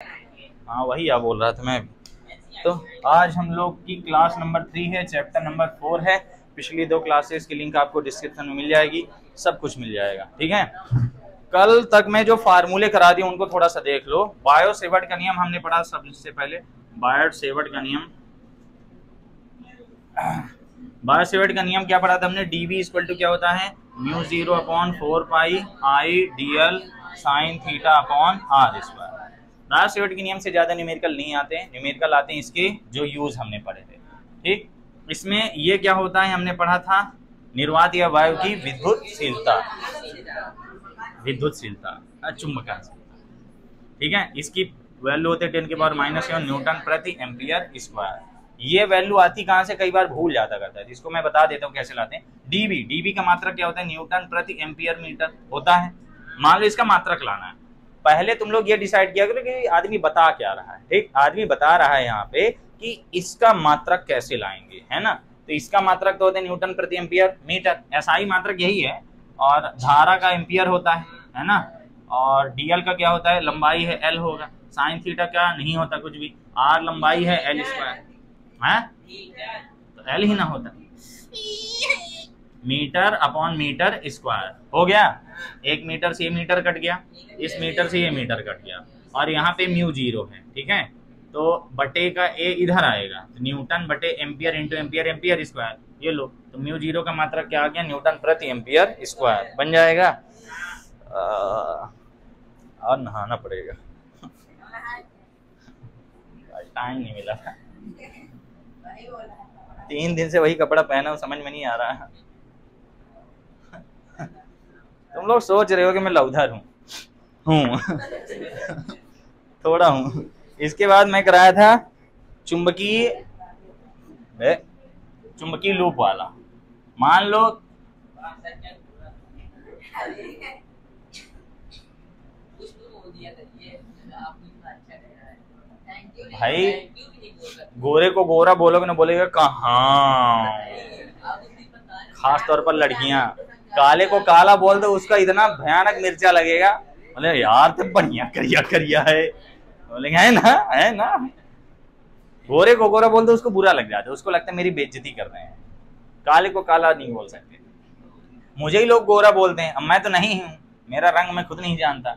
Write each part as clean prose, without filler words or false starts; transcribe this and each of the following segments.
हाँ वही आप बोल रहा था मैं भी। तो आज हम लोग की क्लास नंबर 3 है, चैप्टर नंबर 4 है। पिछली 2 क्लासेस की लिंक आपको डिस्क्रिप्शन में मिल जाएगी, सब कुछ मिल जाएगा, ठीक है। कल तक मैं जो फार्मूले करा दिए उनको थोड़ा सा देख लो। बायो सेवर्ट का नियम हमने पढ़ा सबसे पहले। बायो सेवर्ट का नियम क्या पढ़ा था हमने? डीवी इक्वल टू क्या होता है? Mu 0 upon 4 pi I DL sine theta upon are square. Biot Savart के नियम से ज्यादा न्यूमेरिकल नहीं आते, न्यूमेरिकल आते हैं इसके जो यूज हमने पढ़े थे, ठीक। इसमें ये क्या होता है हमने पढ़ा था? निर्वात या वायु की विद्युतशीलता चुंबकशीलता, ठीक है। इसकी वैल्यू होते 10 की पावर -7 न्यूटन प्रति एम्पियर स्क्वायर। ये वैल्यू आती कहाँ से? कई बार भूल जाता करता है, जिसको मैं बता देता हूँ कैसे लाते हैं। डीबी का मात्रक क्या होता है? न्यूटन प्रति एम्पियर मीटर होता है। मान लो इसका मात्रक लाना है, पहले तुम लोग ये डिसाइड किया करो कि आदमी बता क्या रहा है, ठीक। आदमी बता रहा है यहाँ पे कि इसका मात्रक कैसे लाएंगे, है ना। तो इसका मात्रक तो होता है न्यूटन प्रति एम्पियर मीटर, एसआई मात्रक यही है। और धारा का एम्पियर होता है ना। और डीएल का क्या होता है? लंबाई है, एल होगा। साइन थीटा का नहीं होता कुछ भी, आर लंबाई है, एल स्क्वायर है, तो एल ही ना होता। मीटर अपॉन मीटर स्क्वायर हो गया। 1 मीटर से ये मीटर कट गया, इस मीटर से ये मीटर कट गया, और यहाँ पे म्यू 0 है, ठीक है। तो बटे का ए इधर आएगा, तो न्यूटन बटे एम्पियर इंटू एम्पियर स्क्वायर। ये लो, तो म्यू 0 का मात्रक क्या आ गया? न्यूटन प्रति एम्पियर स्क्वायर बन जाएगा। और नहाना पड़ेगा, टाइम नहीं मिला था। 3 दिन से वही कपड़ा पहना हूं, समझ में नहीं आ रहा है। तुम लोग सोच रहे हो कि मैं लौधर हूँ थोड़ा हूँ। इसके बाद मैं कराया था चुंबकीय लूप वाला। मान लो भाई, गोरे को गोरा बोलोगे ना, बोलेगा कहाँ। खास तौर पर लड़कियां, काले को काला बोल दो, उसका इतना भयानक मिर्चा लगेगा, बोले यार तो बढ़िया करिया करिया है, बोलेंगे है ना। गोरे को गोरा बोल दो, उसको बुरा लग जाता है, उसको लगता है मेरी बेइज्जती कर रहे हैं। काले को काला नहीं बोल सकते। मुझे ही लोग गोरा बोलते हैं, अब मैं तो नहीं हूं, मेरा रंग मैं खुद नहीं जानता।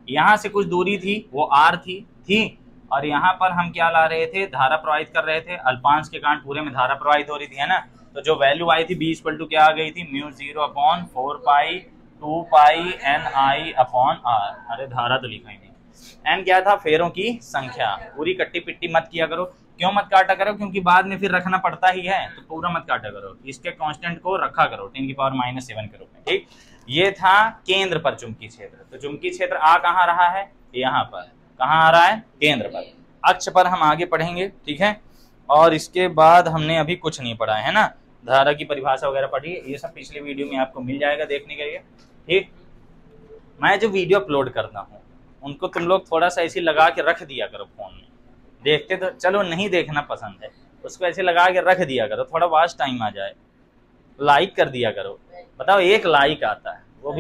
यहां से कुछ दूरी थी, वो आर थी। और यहाँ पर हम क्या ला रहे थे? धारा प्रवाहित कर रहे थे, अल्पांश के कारण पूरे में धारा प्रवाहित हो रही थी, है ना। तो जो वैल्यू आई थी बी इक्वल टू क्या आ गई थी? Mu 0 upon 4 pi 2 pi N I upon r. अरे धारा तो लिखा ही नहीं। एन क्या था? फेरों की संख्या। पूरी कट्टी पिट्टी मत किया करो। क्यों मत काटा करो? क्योंकि बाद में फिर रखना पड़ता ही है, तो पूरा मत काटा करो। इसके कांस्टेंट को रखा करो 10 की पावर -7 के रूप में, ठीक। ये था केंद्र पर चुंबकीय क्षेत्र। तो चुंबकीय क्षेत्र आ कहाँ रहा है? यहाँ पर। कहाँ आ रहा है? केंद्र पर। अक्ष पर हम आगे पढ़ेंगे, ठीक है। और इसके बाद हमने अभी कुछ नहीं पढ़ा है ना। धारा की परिभाषा वगैरह पढ़ी, ये सब पिछले वीडियो में आपको मिल जाएगा देखने के लिए, ठीक। मैं जो वीडियो अपलोड करता हूँ उनको तुम लोग थोड़ा सा ऐसे लगा के रख दिया करो फोन में। देखते तो चलो, नहीं देखना पसंद है, उसको ऐसे लगा के रख दिया करो, थोड़ा वॉच टाइम आ जाए। लाइक कर दिया करो। बताओ, 1 लाइक आता है, वो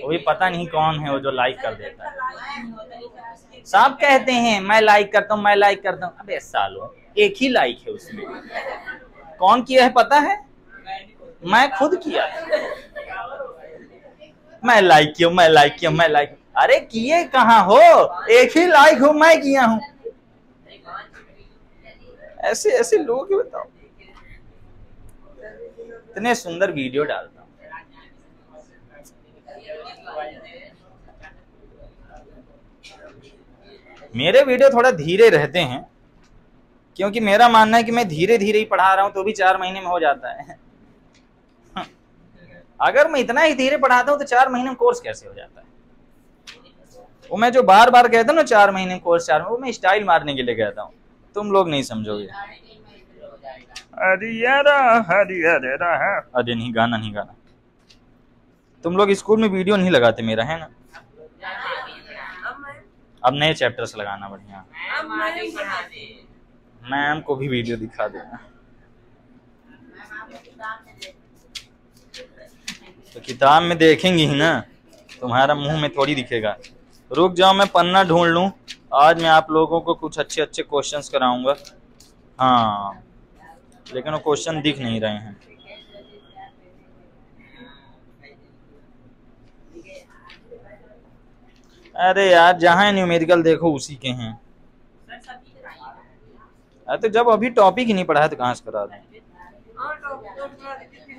भी पता नहीं कौन है वो जो लाइक कर देता है। सब कहते हैं मैं लाइक करता हूँ, मैं लाइक करता हूँ। अबे सालो, 1 ही लाइक है उसमें। कौन किया है पता है? मैं खुद किया। मैं लाइक किया, मैं लाइक किया, मैं लाइक। अरे किए कहाँ हो? 1 ही लाइक हो, मैं किया हूँ। ऐसे ऐसे लोग ही बताओ। इतने सुंदर वीडियो डालता हूँ। मेरे वीडियो थोड़ा धीरे रहते हैं, क्योंकि मेरा मानना है कि मैं धीरे धीरे ही पढ़ा रहा हूं, तो भी 4 महीने में हो जाता है। अगर मैं इतना ही धीरे पढ़ाता हूं तो 4 महीने में कोर्स कैसे हो जाता है? वो मैं जो बार बार कहता हूं ना 4 महीने कोर्स, 4 वो मैं स्टाइल मारने के लिए कहता हूं, तुम लोग नहीं समझोगे। अरे नहीं गाना, नहीं गाना। तुम लोग स्कूल में वीडियो नहीं लगाते मेरा, है ना। अब नए चैप्टर से लगाना बढ़िया। मैम को भी वीडियो दिखा देना। तो किताब में देखेंगी ही ना, तुम्हारा मुंह में थोड़ी दिखेगा। रुक जाओ, मैं पन्ना ढूंढ लूं। आज मैं आप लोगों को कुछ अच्छे अच्छे क्वेश्चंस कराऊंगा। हाँ, लेकिन वो क्वेश्चन दिख नहीं रहे हैं। अरे यार, जहां न्यूमेरिकल देखो उसी के हैं। अरे तो जब अभी टॉपिक ही नहीं पढ़ा है तो कहाँ से करा दें?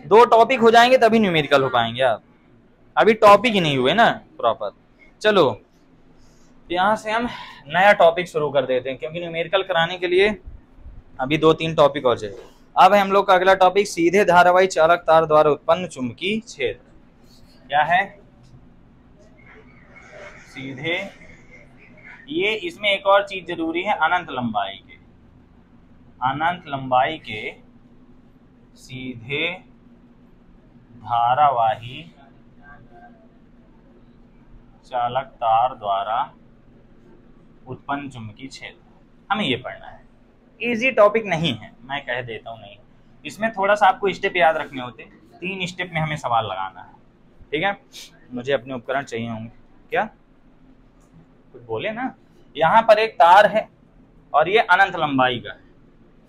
2 टॉपिक हो जाएंगे तभी न्यूमेरिकल हो पाएंगे आप। अभी टॉपिक ही नहीं हुए ना प्रॉपर। चलो यहाँ से हम नया टॉपिक शुरू कर देते हैं, क्योंकि न्यूमेरिकल कराने के लिए अभी 2-3 टॉपिक और चाहिए। अब है हम लोग का अगला टॉपिक सीधे धारावाही चालक तार द्वारा उत्पन्न चुंबकीय क्षेत्र। क्या है? सीधे, ये इसमें एक और चीज जरूरी है, अनंत लंबाई के, अनंत लंबाई के सीधे धारावाही चालक तार द्वारा उत्पन्न चुंबकीय क्षेत्र, हमें ये पढ़ना है। इजी टॉपिक नहीं है, मैं कह देता हूँ। नहीं, इसमें थोड़ा सा आपको स्टेप याद रखने होते, 3 स्टेप में हमें सवाल लगाना है। ठीक है, मुझे अपने उपकरण चाहिए होंगे। क्या कुछ बोले ना? यहाँ पर एक तार है और ये अनंत लंबाई का है।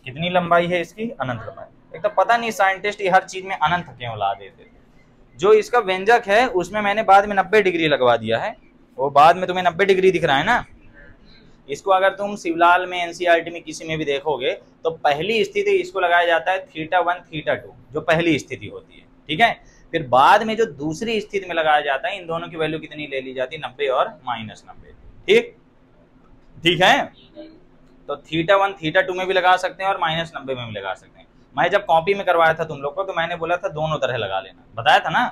कितनी लंबाई है इसकी? अनंत लंबाई। एक तो पता नहीं साइंटिस्ट हर चीज में अनंत क्यों ला देते थे। जो इसका व्यंजक है उसमें मैंने बाद में 90 डिग्री लगवा दिया है, वो बाद में तुम्हें 90 डिग्री दिख रहा है ना। इसको अगर तुम शिवलाल में, एनसीईआरटी में किसी में भी देखोगे तो पहली स्थिति इसको लगाया जाता है θ1 θ2, जो पहली स्थिति होती है। ठीक है, फिर बाद में जो दूसरी स्थिति में लगाया जाता है, इन दोनों की वैल्यू कितनी ले ली जाती है? 90 और -90। ठीक ठीक है, तो θ1 θ2 में भी लगा सकते हैं और -90 में भी लगा सकते हैं। मैं जब कॉपी में करवाया था तुम लोग को तो मैंने बोला था दोनों तरह लगा लेना, बताया था ना।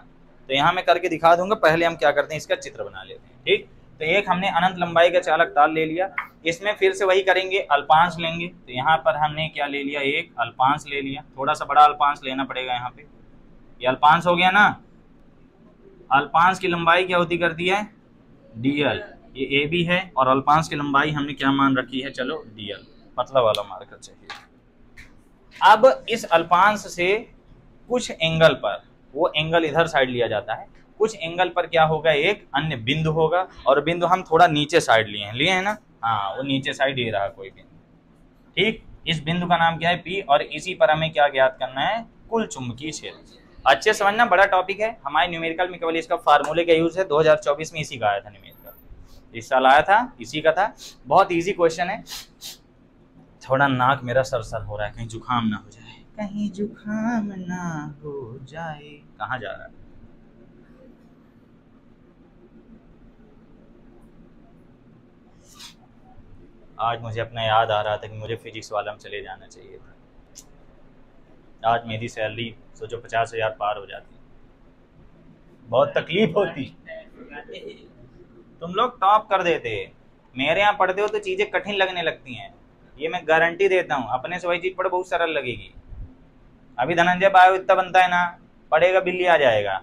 तो यहाँ मैं करके दिखा दूंगा। पहले हम क्या करते हैं, इसका चित्र बना लेते हैं। ठीक, तो एक हमने अनंत लंबाई का चालक तार ले लिया। इसमें फिर से वही करेंगे, अल्पांश लेंगे। तो यहाँ पर हमने क्या ले लिया? एक अल्पांश ले लिया। थोड़ा सा बड़ा अल्पांश लेना पड़ेगा यहाँ पे। ये अल्पांश हो गया ना। अल्पांश की लंबाई क्या होती करती है? dl। ये ए बी है और अल्पांश की लंबाई हमने क्या मान रखी है? चलो dl, पतला वाला मार्कर चाहिए। अब इस अल्पांश से कुछ एंगल पर, वो एंगल इधर साइड लिया जाता है, कुछ एंगल पर क्या होगा? एक अन्य बिंदु होगा, और बिंदु हम थोड़ा नीचे साइड लिए हैं ना। हाँ, वो नीचे साइड ये रहा कोई बिंदु। ठीक, इस बिंदु का नाम क्या है? P, और इसी पर हमें क्या ज्ञात करना है? कुल चुंबकीय क्षेत्र। अच्छे समझना, बड़ा टॉपिक है। हमारे न्यूमेरिकल में केवल इसका फार्मूले का यूज है। 2024 में इसी का आया था न्यूमेरिकल, इस साल आया था, इसी का था। बहुत इजी क्वेश्चन है। थोड़ा नाक मेरा सरसर हो रहा है, कहीं जुकाम ना हो जाए, कहीं जुकाम ना हो जाए। कहाँ जा रहा है? आज मुझे अपना याद आ रहा था कि मुझे फिजिक्स वाला में चले जाना चाहिए था। आज मेरी सैलरी सोचो 50,000 पार हो जाती, बहुत तकलीफ होती। तुम लोग टॉप कर देते, मेरे यहाँ पढ़ते हो तो चीजें कठिन लगने लगती हैं। ये मैं गारंटी देता हूँ। अपने से वही चीज पढ़ो, बहुत सरल लगेगी। अभी धनंजय बायो इतना बनता है ना, पढ़ेगा बिल्ली आ जाएगा।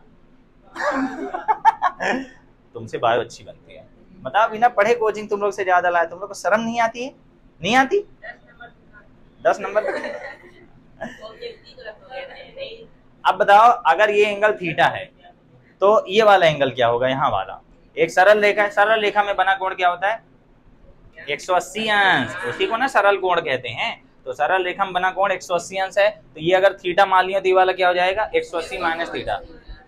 तुमसे बायो अच्छी बनती है। बताओ, बिना पढ़े कोचिंग तुम लोग से ज्यादा लाए। तुम लोग को शर्म नहीं आती है? नहीं आती? 10 नंबर। अब बताओ, अगर ये एंगल थीटा है तो ये वाला एंगल क्या होगा? यहाँ वाला एक सरल रेखा है। सरल रेखा में बना कोण क्या होता है? 180 अंश। उसी को ना सरल कोण कहते हैं। तो सरल रेखा में बना कोण 180 अंश है। तो ये अगर थीटा मान लिया तो ये वाला क्या हो जाएगा? 180 माइनस थीटा।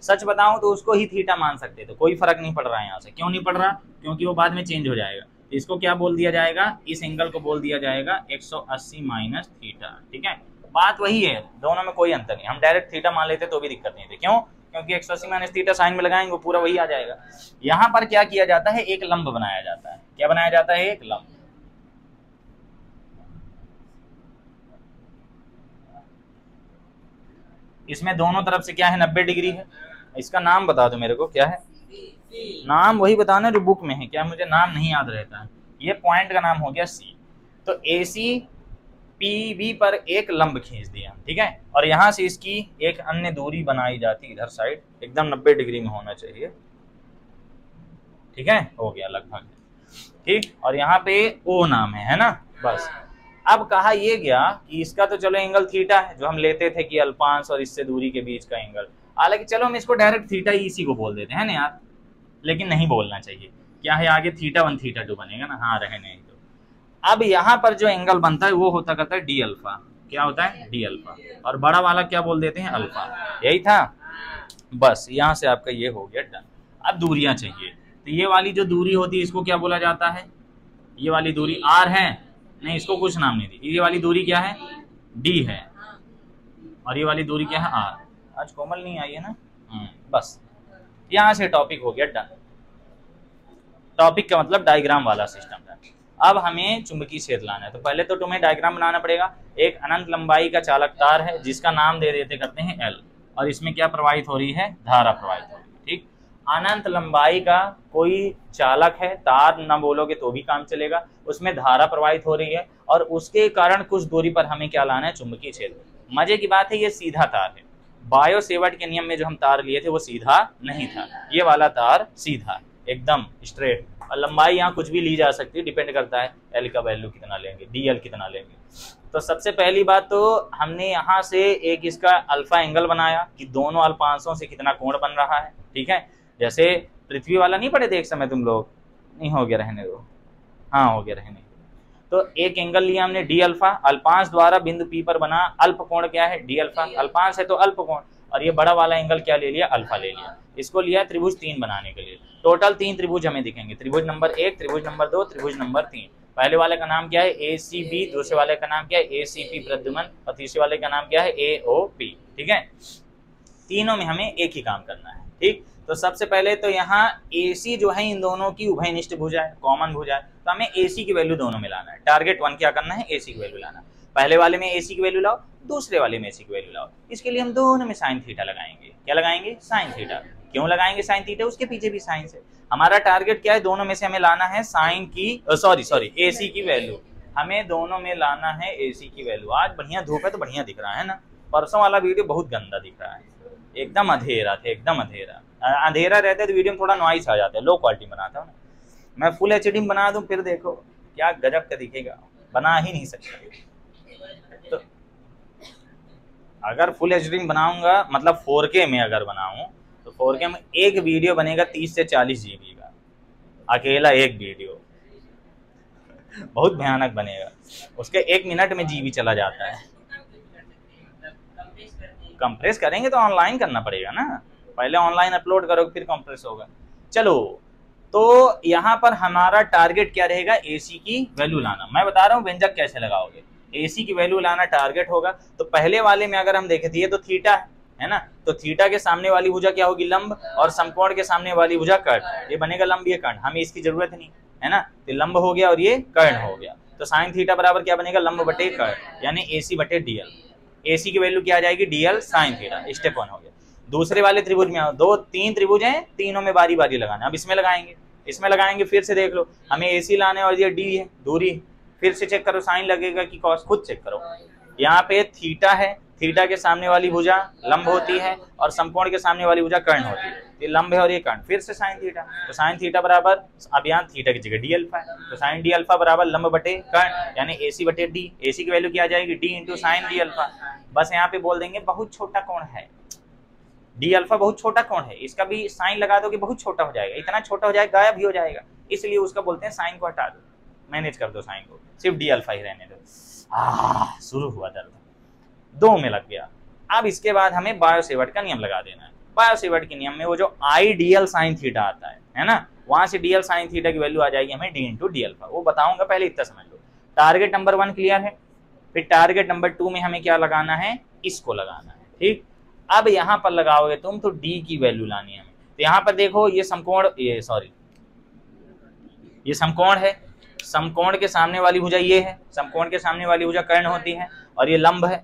सच बताऊं तो उसको ही थीटा मान सकते, तो कोई फर्क नहीं पड़ रहा है यहाँ से। क्यों नहीं पड़ रहा? क्योंकि वो बाद में चेंज हो जाएगा। तो इसको क्या बोल दिया जाएगा? इस एंगल को बोल दिया जाएगा 180 माइनस थीटा। ठीक है, बात वही है, दोनों में कोई अंतर नहीं। हम डायरेक्ट थीटा मान लेते तो भी दिक्कत नहीं थी। क्यों? क्योंकि 180 माइनस थीटा साइन में लगाएंगे वो पूरा वही आ जाएगा। यहाँ पर क्या किया जाता है? एक लंब बनाया जाता है। क्या बनाया जाता है? एक लंब। इसमें दोनों तरफ से क्या है? 90 डिग्री है। इसका नाम बता दो मेरे को, क्या है नाम? वही बताना जो बुक में है। क्या मुझे नाम नहीं याद रहता है। ये पॉइंट का नाम हो गया सी। तो AC PB पर एक लंब खींच दिया। ठीक है, और यहां से इसकी एक अन्य दूरी बनाई जाती इधर साइड, एकदम 90 डिग्री में होना चाहिए। ठीक है, हो गया लगभग। ठीक, और यहाँ पे O नाम है ना, बस। अब कहा ये गया कि इसका तो चलो एंगल थीटा है, जो हम लेते थे कि अल्पांश और इससे दूरी के बीच का एंगल। हालांकि चलो हम इसको डायरेक्ट थीटा ही इसी को बोल देते हैं ना यार, लेकिन नहीं बोलना चाहिए। क्या है आगे, θ1 θ2 बनेगा ना, हाँ रहने दो। अब यहाँ पर जो एंगल बनता है वो होता करता है डी अल्फा। क्या होता है, डी अल्फा। और बड़ा वाला क्या बोल देते हैं, अल्फा। यही था, बस यहाँ से आपका ये हो गया डन। अब दूरियां चाहिए, तो ये वाली जो दूरी होती है इसको क्या बोला जाता है, ये वाली दूरी r है, नहीं इसको कुछ नाम नहीं दी, ये वाली दूरी क्या है, d है, और ये वाली दूरी क्या है, r। आज कोमल नहीं आई है ना, बस यहाँ से टॉपिक हो गया डन। टॉपिक का मतलब डायग्राम वाला सिस्टम है। अब हमें चुंबकीय क्षेत्र लाना है, तो पहले तो तुम्हें डायग्राम बनाना पड़ेगा। एक अनंत लंबाई का चालक तार है जिसका नाम दे देते करते हैं L, और इसमें क्या प्रवाहित हो रही है, धारा प्रवाहित हो रही है। ठीक, अनंत लंबाई का कोई चालक है, तार ना बोलोगे तो भी काम चलेगा, उसमें धारा प्रवाहित हो रही है और उसके कारण कुछ दूरी पर हमें क्या लाना है, चुंबकीय क्षेत्र। मजे की बात है ये सीधा तार है, बायो सेवर्ट के नियम में जो हम तार लिए थे वो सीधा नहीं था, ये वाला तार सीधा एकदम स्ट्रेट। और लंबाई यहाँ कुछ भी ली जा सकती है, डिपेंड करता है एल का वैल्यू कितना लेंगे, डी एल कितना लेंगे। तो सबसे पहली बात तो हमने यहाँ से एक इसका अल्फा एंगल बनाया कि दोनों अल्पांशों से कितना कोण बन रहा है। ठीक है, जैसे पृथ्वी वाला नहीं पढ़े थे एक समय तुम लोग, नहीं हो गया रहने दो, हाँ हो गया रहने दो। तो एक एंगल लिया हमने डी अल्फा, अल्पांश द्वारा बिंदु पी पर बना अल्प कोण क्या है, डी अल्फा, अल्पांश है तो अल्प कोण, और ये बड़ा वाला एंगल क्या ले लिया, अल्फा ले लिया। इसको लिया त्रिभुज 3 बनाने के लिए। टोटल 3 त्रिभुज हमें दिखेंगे, त्रिभुज नंबर 1, त्रिभुज नंबर 2, त्रिभुज नंबर 3। पहले वाले का नाम क्या है, ACB, दूसरे वाले का नाम क्या है, ACP प्रद्युमन, और तीसरे वाले का नाम क्या है, AOP। ठीक है, तीनों में हमें एक ही काम करना है। ठीक, तो सबसे पहले तो यहाँ AC जो है इन दोनों की उभयनिष्ठ भुजा है, कॉमन भुजा है, तो हमें AC की वैल्यू दोनों में लाना है। टारगेट 1 क्या करना है, AC की वैल्यू लाना। पहले वाले में AC की वैल्यू लाओ, दूसरे वाले में AC की वैल्यू लाओ। इसके लिए हम दोनों में साइन थीटा लगाएंगे। क्या लगाएंगे, साइन थीटा। क्यों लगाएंगे साइन थीटा, उसके पीछे भी साइंस है। हमारा टारगेट क्या है, दोनों में से हमें लाना है साइन की सॉरी AC की वैल्यू। हमें दोनों में लाना है AC की वैल्यू। आज बढ़िया धूप है तो बढ़िया दिख रहा है ना, परसों वाला वीडियो बहुत गंदा दिख रहा है, एकदम अंधेरा था, एकदम अंधेरा। अंधेरा रहता है तो वीडियो में थोड़ा नॉइस आ जाता है, लो क्वालिटी बनाता हूँ ना मैं। फुल HD में बना दूं फिर देखो क्या गजब का दिखेगा, बना ही नहीं सकता। तो अगर फुल HD में बनाऊंगा, मतलब 4K में अगर बनाऊं, तो 4K में एक वीडियो बनेगा 30 से 40 GB का, अकेला एक वीडियो, बहुत भयानक बनेगा। उसके 1 मिनट में GB चला जाता है। कंप्रेस करेंगे तो ऑनलाइन करना पड़ेगा ना, पहले ऑनलाइन अपलोड करोगे फिर कंप्रेस होगा। चलो, तो यहाँ पर हमारा टारगेट क्या रहेगा, AC की वैल्यू लाना। मैं बता रहा हूँ व्यंजक कैसे लगाओगे, AC की वैल्यू लाना टारगेट होगा। तो पहले वाले में अगर हम देखें तो ये तो थीटा है ना, तो थीटा के सामने वाली भुजा क्या होगी, लंब, और समकोण के सामने वाली भुजा कर्ण। ये बनेगा लंब, ये कर्ण, हमें इसकी जरूरत नहीं है ना, तो लंब हो गया और ये कर्ण हो गया। तो साइन थीटा बराबर क्या बनेगा, लंब बटे कर्ण, यानी AC बटे DL। AC की वैल्यू क्या आ जाएगी, DL साइन थीटा। स्टेप 1 हो गया। दूसरे वाले त्रिभुज में आओ, 3 त्रिभुज हैं, तीनों में बारी बारी लगाना। अब इसमें लगाएंगे, इसमें लगाएंगे, फिर से देख लो, हमें AC लाना है और ये D है दूरी, फिर से चेक करो साइन लगेगा कि कॉस, खुद चेक करो। यहाँ पे थीटा है, थीटा के सामने वाली भुजा लंब होती है और समकोण के सामने वाली भुजा कर्ण होती है। ये लंब है और ये कर्ण, फिर से साइन थीटा, तो साइन थीटा बराबर, अब यहाँ थीटा की जगह D अल्फा है, तो साइन D अल्फा बराबर लंब बटे कर्ण, यानी AC बटे D। AC की वैल्यू क्या आ जाएगी, D into sine D alpha. बस यहाँ पे बोल देंगे बहुत छोटा कोण है, D अल्फा बहुत छोटा कोण है, इसका भी साइन लगा दो कि बहुत छोटा हो जाएगा, इतना छोटा हो जाएगा गायब ही हो जाएगा, इसलिए उसका बोलते हैं साइन को हटा दो, मैनेज कर दो साइन को, सिर्फ D अल्फा ही रहने दो। शुरू हुआ दर्द, 2 में लग गया। अब इसके बाद हमें बायो सेवर्ट का नियम लगा देना है। बायो सेवर्ट के नियम में वो जो आइडियल साइन थीटा आता है ना, वहां से DL साइन थीटा की वैल्यू आ जाएगी हमें D इंटू D अल्फा। वो बताऊंगा, पहले इतना समझ लो। टारगेट नंबर 1 क्लियर है, फिर टारगेट नंबर 2 में हमें क्या लगाना है, इसको लगाना है। ठीक, अब यहाँ पर लगाओगे तुम तो D की वैल्यू लानी है हमें। तो यहाँ पर देखो ये समकोण, ये समकोण है, समकोण के सामने वाली भुजा ये है, समकोण के सामने वाली भुजा कर्ण होती है, और ये लंब है,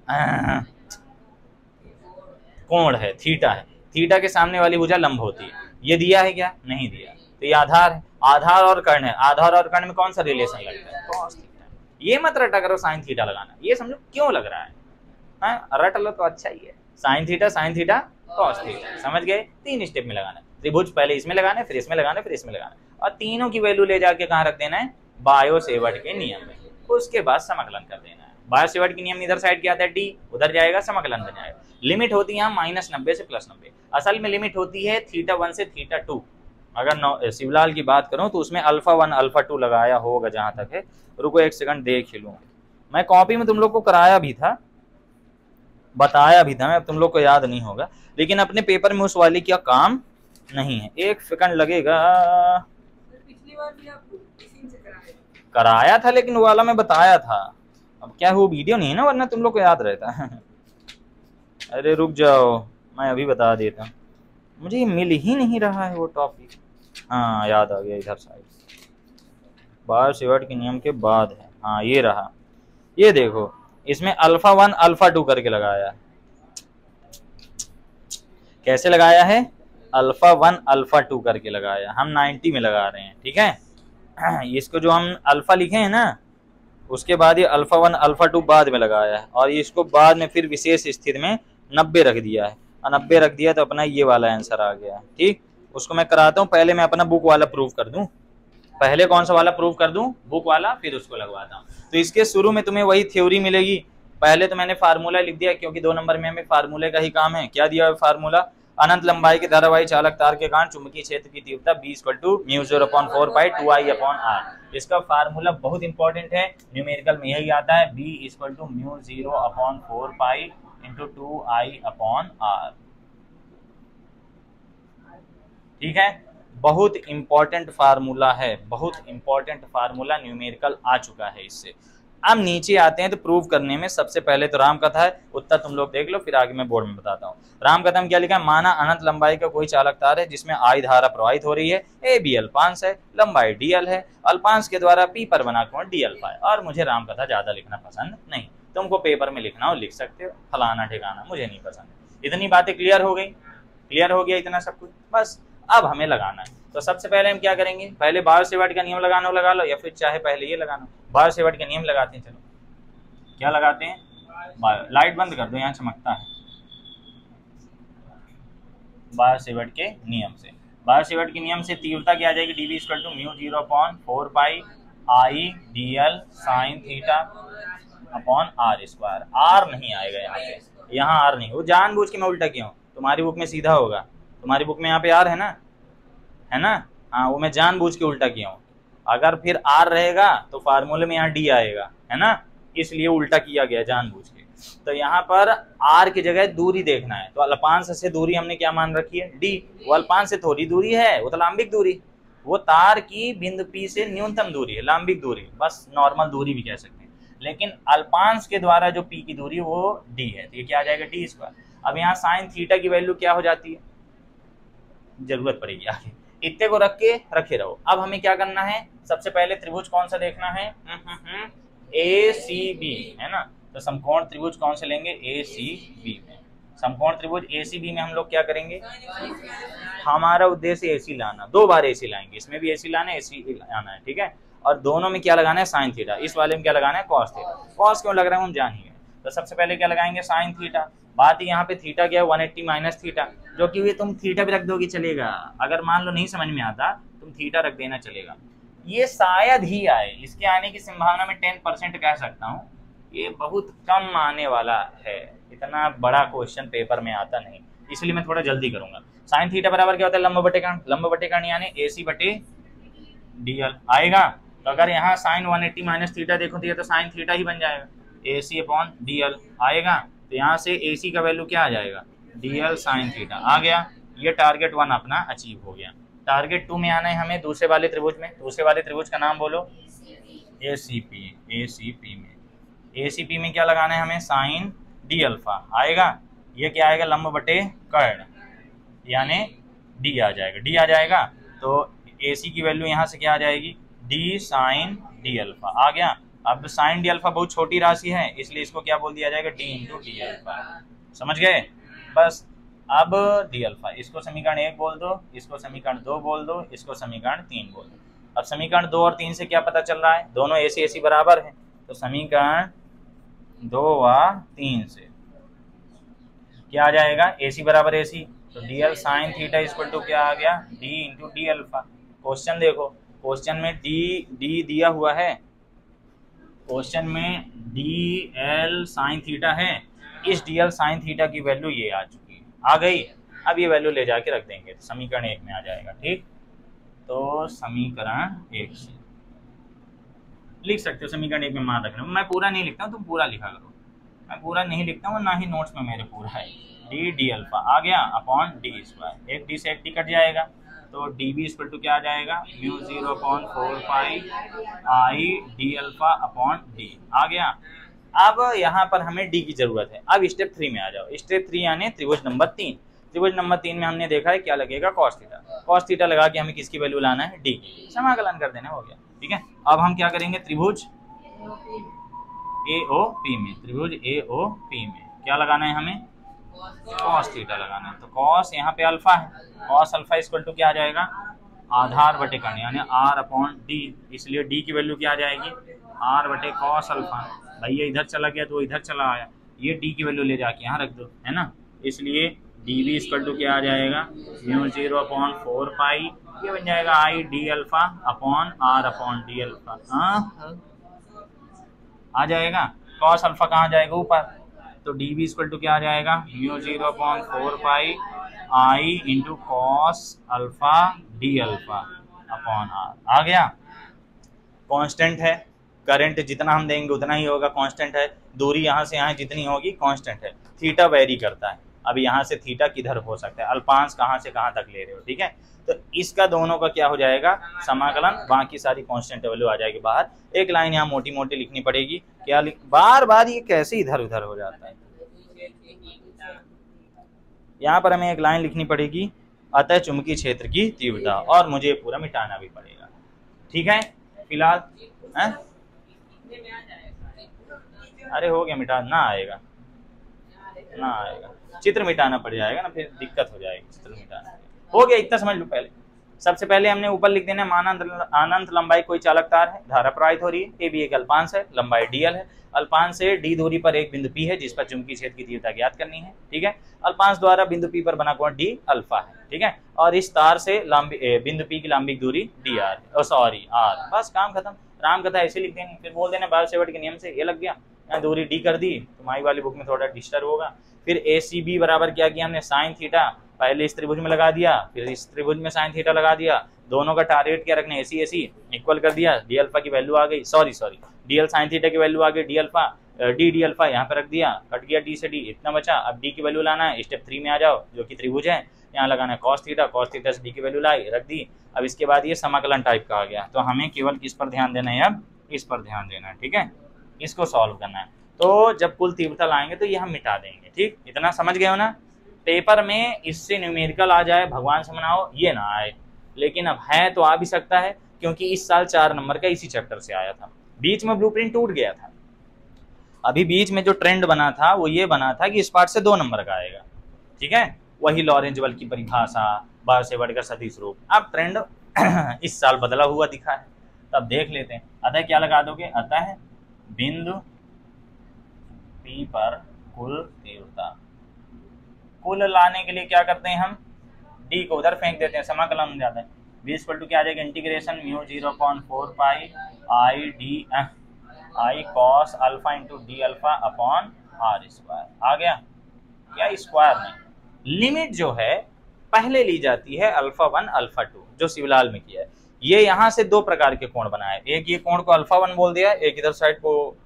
कोण है, थीटा है, थीटा के सामने वाली भुजा लंब होती है। ये दिया है क्या, नहीं दिया, तो ये आधार है, आधार और कर्ण है, आधार और कर्ण में कौन सा रिलेशन लगता है, कॉस थीटा। ये मत रटा करो साइन थीटा लगाना, ये समझो क्यों लग रहा है, रट लो तो अच्छा ही है। साइन थीटा कॉस थीटा, समझ गए। 3 स्टेप में लगाना है, त्रिभुज पहले इसमें लगाना है, फिर इसमें लगाना है, फिर इसमें लगाना है, और तीनों की वैल्यू ले जाके कहाँ रख देना है, बायो सेवर्ट के नियम में। उसके बाद समाकलन कर देना है। बायो सेवर्ट के नियम इधर साइड क्या आता है, D, उधर जाएगा, समाकलन बन जाएगा। लिमिट होती है -90 से +90। असल में लिमिट होती है θ1 से θ2, अगर शिवलाल की बात करूं तो उसमें अल्फा 1 अल्फा 2 लगाया होगा जहां तक है। रुको एक सेकंड देख लूं, मैं कॉपी में तुम लोग को कराया भी था, बताया भी था मैं, तुम लोग को याद नहीं होगा, लेकिन अपने पेपर में उस वाली क्या काम नहीं है। एक सेकंड लगेगा, पिछली बार भी आप इसी से कराया था लेकिन वो वाला मैं बताया था। अब क्या वो वीडियो नहीं है ना, वरना तुम लोग को याद रहता है। अरे रुक जाओ, मैं अभी बता देता हूँ, मुझे ये मिल ही नहीं रहा है वो टॉपिक। हाँ याद आ गया, इधर साइड बायो-सेवर्ट के नियम के बाद है। हाँ ये रहा, ये देखो इसमें अल्फा 1 अल्फा 2 करके लगाया है। कैसे लगाया है? अल्फा 1 अल्फा 2 करके लगाया, हम 90 में लगा रहे हैं, ठीक है। इसको जो हम अल्फा लिखे हैं ना, उसके बाद ये अल्फा 1 अल्फा 2 बाद में लगाया है, और इसको बाद में फिर विशेष स्थिति में 90 रख दिया है, और 90 रख दिया तो अपना ये वाला आंसर आ गया। ठीक, उसको मैं कराता हूँ, पहले मैं अपना बुक वाला प्रूफ कर दूं। पहले कौन सा वाला प्रूफ कर दूं? बुक वाला, फिर उसको लगवाता हूँ। तो इसके शुरू में तुम्हें वही थ्योरी मिलेगी। पहले तो मैंने फार्मूला लिख दिया, क्योंकि 2 नंबर में हमें फार्मूले का ही काम है। क्या दिया है फार्मूला? अनंत लंबाई के धारावाही चालक तार के कारण चुंबकीय क्षेत्र की तीव्रता B = μ0/4π 2I/r। इसका फार्मूला बहुत इंपॉर्टेंट है, न्यूमेरिकल में यही आता है, B = μ0/4π × 2I/r। ठीक है, बहुत इंपॉर्टेंट फार्मूला है, बहुत इंपॉर्टेंट फार्मूला न्यूमेरिकल आ चुका है इससे। अब नीचे आते हैं तो प्रूव करने में सबसे पहले तो राम कथा है, उत्तर तुम लोग देख लो, फिर आगे मैं बोर्ड में बताता हूँ। राम कथा में क्या लिखा है? माना अनंत लंबाई का कोई चालक तार है जिसमें I धारा प्रवाहित हो रही है, AB अल्पांश है, लंबाई DL है, अल्पांश के द्वारा P पर बना कोण D अल्फा है। और मुझे राम कथा ज्यादा लिखना पसंद नहीं, तुमको पेपर में लिखना हो लिख सकते हो, फलाना ठिकाना, मुझे नहीं पसंद। इतनी बातें क्लियर हो गई, क्लियर हो गया इतना सब कुछ, बस अब हमें लगाना है। तो सबसे पहले हम क्या करेंगे? पहले बायो-सेवर्ट का नियम लगाना हो लगा लो, या फिर चाहे पहले ये लगाना। बायो-सेवर्ट के नियम लगाते हैं, चलो क्या लगाते हैं? लाइट बंद कर दो, यहाँ चमकता है। बायो-सेवर्ट के नियम से, बायो-सेवर्ट के नियम से तीव्रता क्या आ जाएगी? dV = μ0/4π I dl sin θ/r²। r नहीं आएगा यहाँ पे, यहाँ r नहीं, वो जानबूझ के मैं उल्टा किया हूँ। तुम्हारी बुक में सीधा होगा, तुम्हारी बुक में यहाँ पे r है ना, है ना? हाँ, वो मैं जानबूझ के उल्टा किया हूँ। अगर फिर r रहेगा तो फार्मूले में यहाँ d आएगा, है ना, इसलिए उल्टा किया गया जानबूझ के। तो यहाँ पर r की जगह दूरी देखना है, तो अल्पांश से दूरी हमने क्या मान रखी है? d। वो अल्पांश से थोड़ी दूरी है, वो तो लांबिक दूरी, वो तार की बिंदु P से न्यूनतम दूरी है, लांबिक दूरी, बस नॉर्मल दूरी भी कह सकते हैं। लेकिन अल्पांश के द्वारा जो P की दूरी वो d है, तो ये क्या आ जाएगा? d²। अब यहाँ साइन थीटा की वैल्यू क्या हो जाती है? जरूरत पड़ेगी आगे, इतने को रख के रखे रहो। अब हमें क्या करना है? सबसे पहले त्रिभुज कौन सा देखना है? ACB, है ना? तो समकोण त्रिभुज कौन से लेंगे? ACB में। समकोण त्रिभुज ACB में हम लोग क्या करेंगे? हमारा उद्देश्य AC लाना, 2 बार AC लाएंगे, इसमें भी AC लाना है, AC लाना है, ठीक है। और दोनों में क्या लगाना है? Sine theta. इस वाले में क्या लगाना है? Cos theta. कॉस क्यों लग रहा है हम जान ही गए। तो सबसे पहले क्या लगाएंगे? Sine theta. बात यहाँ पे थीटा क्या है? 180 माइनस थीटा, जो कि ये तुम थीटा भी रख दोगे चलेगा, अगर मान लो नहीं समझ में आता तुम थीटा रख देना चलेगा। ये शायद ही आए, इसके आने की संभावना में 10% कह सकता हूँ, ये बहुत कम आने वाला है, इतना बड़ा क्वेश्चन पेपर में आता नहीं, इसलिए मैं थोड़ा जल्दी करूंगा। साइन थीटा बराबर क्या होता है? लंब बटे कर्ण। लंब बटे कर्ण यानी AC बटे DL आएगा। तो अगर यहाँ साइन 180 माइनस थीटा देखो तो ये तो साइन थीटा ही बन जाएगा, AC/DL आएगा। तो यहाँ से AC का वैल्यू क्या आ जाएगा? DL साइन थीटा आ गया। ये टारगेट 1 अपना अचीव हो गया। टारगेट 2 में आना है हमें, दूसरे वाले त्रिभुज में। दूसरे वाले त्रिभुज का नाम बोलो, ACP। ACP में, ACP में क्या लगाना है हमें? साइन D अल्फा आएगा। ये क्या आएगा? लंब बटे कर्ण, यानी D आ जाएगा, D आ जाएगा। तो AC की वैल्यू यहाँ से क्या आ जाएगी? D साइन D अल्फा आ गया। अब साइन D अल्फा बहुत छोटी राशि है, इसलिए इसको क्या बोल दिया जाएगा? D × D alpha. समझ गए? बस अब D अल्फा, इसको समीकरण 1 बोल दो, इसको समीकरण 2 बोल दो, इसको समीकरण 3 बोल दो। अब समीकरण 2 और 3 से क्या पता चल रहा है? दोनों AC AC बराबर है, तो समीकरण 2 व 3 से क्या आ जाएगा? AC बराबर AC, तो DL sine theta equal to क्या आ गया? D × D अल्फा। क्वेश्चन देखो, क्वेश्चन में D दिया हुआ है, क्वेश्चन में DL साइन थीटा है, इस DL साइन थीटा की वैल्यू ये आ चुकी है, आ गई। अब ये वैल्यू ले जाके रख देंगे तो समीकरण 1 में आ जाएगा। ठीक, तो समीकरण 1 से लिख सकते हो। समीकरण 1 में मान रखना, मैं पूरा नहीं लिखता हूँ, तुम पूरा लिखा करो। मैं पूरा नहीं लिखता हूँ, ना ही नोट्स में मेरे पूरा है। डी डी अल्फा आ गया अपॉन डी स्क्वायर, एक डी से एक डी कट जाएगा, तो डी बी इक्वल टू क्या आ जाएगा, mu 0/4 pi I D alpha upon D आ गया। अब यहाँ पर हमें डी की जरूरत है। अब स्टेप 3 में आ जाओ। स्टेप 3 यानी त्रिभुज नंबर 3। त्रिभुज नंबर 3 में हमने देखा है क्या लगेगा, कॉस थीटा। कॉस थीटा लगा के हमें किसकी वैल्यू लाना है, डी की। समाकलन कर देना, हो गया। ठीक है, अब हम क्या करेंगे, त्रिभुज AOP में, त्रिभुज AOP में क्या लगाना है हमें, कॉस थीटा लगाना है। तो कॉस यहाँ पे अल्फा है, कॉस अल्फा इक्वल टू क्या आ जाएगा, आधार बटे कर्ण यानी R अपॉन डी। इसलिए डी की वैल्यू क्या आ जाएगी, R बटे कॉस अल्फा। भैया इधर चला गया तो इधर चला आया, ये डी की वैल्यू ले जाके यहाँ रख दो, है ना। इसलिए डी बी इक्वल टू क्या आ जाएगा, म्यू 0/4 पाई, ये बन जाएगा I D alpha upon R upon D alpha. आ जाएगा। कॉस अल्फा कहाँ जाएगा, ऊपर, तो डी बी इक्वल टू क्या आ जाएगा, mu 0/4 pi I into cos alpha D alpha upon R. आ गया। कांस्टेंट है, करंट जितना हम देंगे उतना ही होगा, कांस्टेंट है। दूरी यहाँ से यहाँ जितनी होगी कांस्टेंट है। थीटा वेरी करता है, अब यहाँ से थीटा किधर हो सकता है, अल्पांश कहाँ से कहाँ तक ले रहे हो, ठीक है। तो इसका दोनों का क्या हो जाएगा, समाकलन, बाकी सारी कांस्टेंट वैल्यू आ जाएगी बाहर। एक लाइन यहाँ मोटी मोटी लिखनी पड़ेगी, क्या बार बार ये कैसे इधर उधर हो जाता है। यहाँ पर हमें एक लाइन लिखनी पड़ेगी, अतः चुंबकीय क्षेत्र की तीव्रता, और मुझे पूरा मिटाना भी पड़ेगा। ठीक है, फिलहाल अरे हो गया, मिटा ना आएगा, ना आएगा, चित्र मिटाना पड़ जाएगा ना, फिर दिक्कत हो जाएगी। चित्र मिटाना हो गया, इतना समझ लो। पहले सबसे पहले हमने ऊपर लिख देना, अनंत लंबाई कोई चालक तार है, धारा प्रवाहित हो रही है, ए भी एक अल्पांश है, लंबाई डीएल है। अल्पांश से डी दूरी पर एक बिंदु पी है जिस पर चुंबकीय क्षेत्र की तीव्रता ज्ञात करनी है। ठीक है, अल्पांश द्वारा बिंदु पी पर बना कोण डी अल्फा है। ठीक है, और इस तार से बिंदु पी की लंबिक दूरी डी आर, आर। बस काम खत्म। राम कथा ऐसे लिख देंगे, फिर बोल देना बायोसेवर्ट के नियम से ये लग गया, यहाँ दूरी डी कर दी, तुम्हारी वाली बुक में थोड़ा डिस्टर्ब होगा। फिर ए सी बी बराबर क्या किया हमने, साइन थीटा, पहले इस त्रिभुज में लगा दिया, फिर इस त्रिभुज में साइन थीटा लगा दिया, दोनों का टारगेट क्या रखना है, एसी एसी इक्वल कर दिया, डी अल्फा की वैल्यू आ गई, सॉरी डीएल साइन थीटा की वैल्यू आ गई, डी अल्फा डी अल्फा यहाँ पे रख दिया, कट गया डी से डी, इतना बचा। अब डी की वैल्यू लाना है, स्टेप 3 में आ जाओ, जो कि त्रिभुज है, यहाँ लगाना है कॉस थीटा से डी की वैल्यू लाई, रख दी। अब इसके बाद ये समाकलन टाइप का आ गया, तो हमें केवल किस पर ध्यान देना है, अब इस पर ध्यान देना है। ठीक है, इसको सॉल्व करना है। तो जब कुल तीव्रता लाएंगे तो ये हम मिटा देंगे। ठीक, इतना समझ गए हो ना। पेपर में इससे न्यूमेरिकल आ जाए, भगवान से मनाओ, ये ना आए, लेकिन अब है तो आ भी सकता है, क्योंकि इस साल 4 नंबर का इसी चैप्टर से आया था। बीच में ब्लूप्रिंट टूट गया था, अभी बीच में जो ट्रेंड बना था वो ये बना था कि इस पार्ट से 2 नंबर का आएगा। ठीक है, वही लॉरेंज बल की परिभाषा, बायोसेवर्ट का सदिश रूप। अब ट्रेंड इस साल बदला हुआ दिखा है, तब देख लेते हैं। अतः क्या लगा दोगे, अतः बिंदु पी पर कुल तीव्रता, कुल लाने के लिए क्या करते हैं हम, डी को उधर फेंक देते हैं, समाकलन हो जाता है। बी इक्वल टू क्या आ जाएगा, integration mu 0/4 pi I D I cos alpha into D alpha upon are square. आ गया क्या, स्क्वायर नहीं, लिमिट जो है पहले ली जाती है अल्फा 1 अल्फा 2, जो शिवलाल में किया है। ये यहाँ से 2 प्रकार के कोण बनाए, एक ये कोण को अल्फा 1 बोल दिया, एक इधर साइड को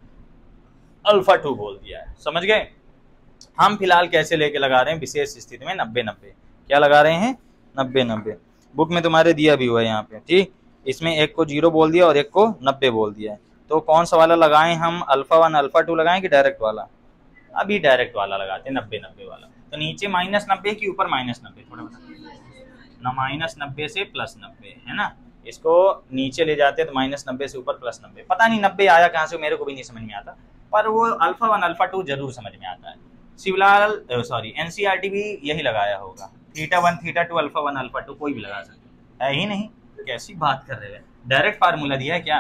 अल्फा 2 बोल दिया है। समझ गए। हम फिलहाल कैसे लेके लगा रहे हैं, विशेष स्थिति में 90-90, क्या लगा रहे हैं, 90-90। बुक में तुम्हारे दिया भी हुआ है यहाँ पे। ठीक, इसमें एक को 0 बोल दिया और एक को 90 बोल दिया है। तो कौन सा वाला लगाएं हम, अल्फा 1 अल्फा 2 लगाएं कि डायरेक्ट वाला? अभी डायरेक्ट वाला लगाते हैं, 90-90 वाला। तो नीचे -90 की ऊपर -90, थोड़ा ना, -90 से +90 है ना, इसको नीचे ले जाते हैं तो -90 से ऊपर +90। पता नहीं 90 आया कहाँ से, मेरे को भी नहीं समझ में आता, पर वो अल्फा 1 अल्फा 2 जरूर समझ में आता है। शिवलाल एनसीईआरटी भी यही लगाया होगा, थीटा 1 थीटा 2 अल्फा 1 अल्फा 2 कोई भी लगा सकते है ही नहीं। कैसी बात कर रहे हैं, डायरेक्ट फार्मूला दिया है क्या,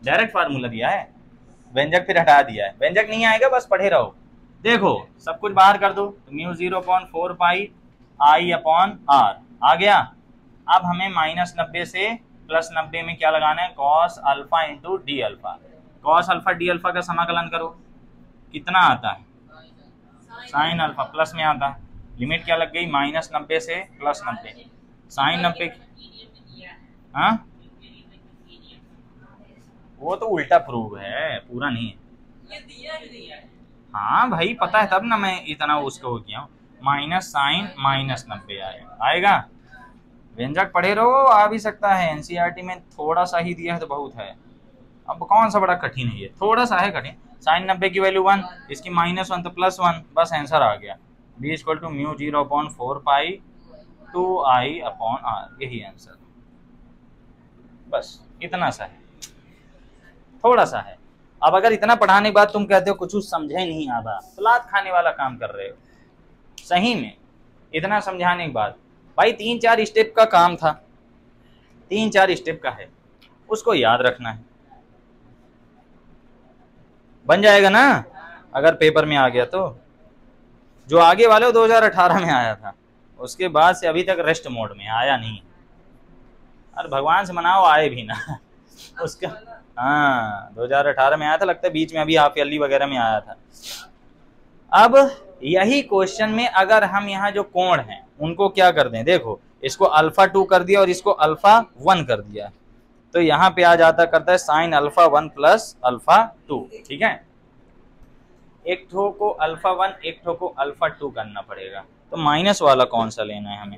डायरेक्ट फार्मूला दिया है, व्यंजक फिर हटा दिया है, व्यंजक नहीं आएगा, बस पढ़े रहो। देखो सब कुछ बाहर कर दो, तो mu 0/4 pi I upon R आ गया। अब हमें -90 से +90 में क्या लगाना है, cos alpha into D alpha. Cos alpha D alpha का समाकलन करो, कितना आता है, साइन अल्फा, प्लस में आता है। लिमिट क्या लग गई, -90 से +90, साइन 90 हाँ वो तो उल्टा प्रूव है, पूरा नहीं है। ये दिया ही नहीं है। हाँ भाई पता है तब ना मैं इतना उसको हो गया हूँ। माइनस साइन माइनस 90 आएगा। व्यंजक पढ़े रहो, आ भी सकता है। एनसीईआरटी में थोड़ा सा ही दिया है तो बहुत है। अब कौन सा बड़ा कठिन है ये, थोड़ा सा है कठिन। साइन 90 की वैल्यू 1, इसकी -1 तो +1, बस आंसर आ गया। b = μ0/4π 2i/r, यही आंसर। बस इतना सा है, थोड़ा सा है। अब अगर इतना पढ़ाने के बाद तुम कहते हो कुछ समझे नहीं आधा, तो लात खाने वाला काम कर रहे हो सही में। इतना समझाने के बाद भाई 3-4 स्टेप का काम था, 3-4 स्टेप का है, उसको याद रखना है, बन जाएगा ना अगर पेपर में आ गया तो। जो आगे वाले 2018 में आया था, उसके बाद से अभी तक रेस्ट मोड में आया नहीं। अरे भगवान से मनाओ आए भी ना उसका। हाँ 2018 में आया था, लगता है बीच में अभी हाफ ईयरली वगैरह में आया था। अब यही क्वेश्चन में अगर हम यहाँ जो कोण हैं उनको क्या कर दें, देखो इसको α2 कर दिया और इसको α1 कर दिया, तो यहाँ पे आ जाता करता है sin α1 + α2। ठीक है, एक ठो को α1 एक ठो को α2 करना पड़ेगा, तो माइनस वाला कौन सा लेना है हमें,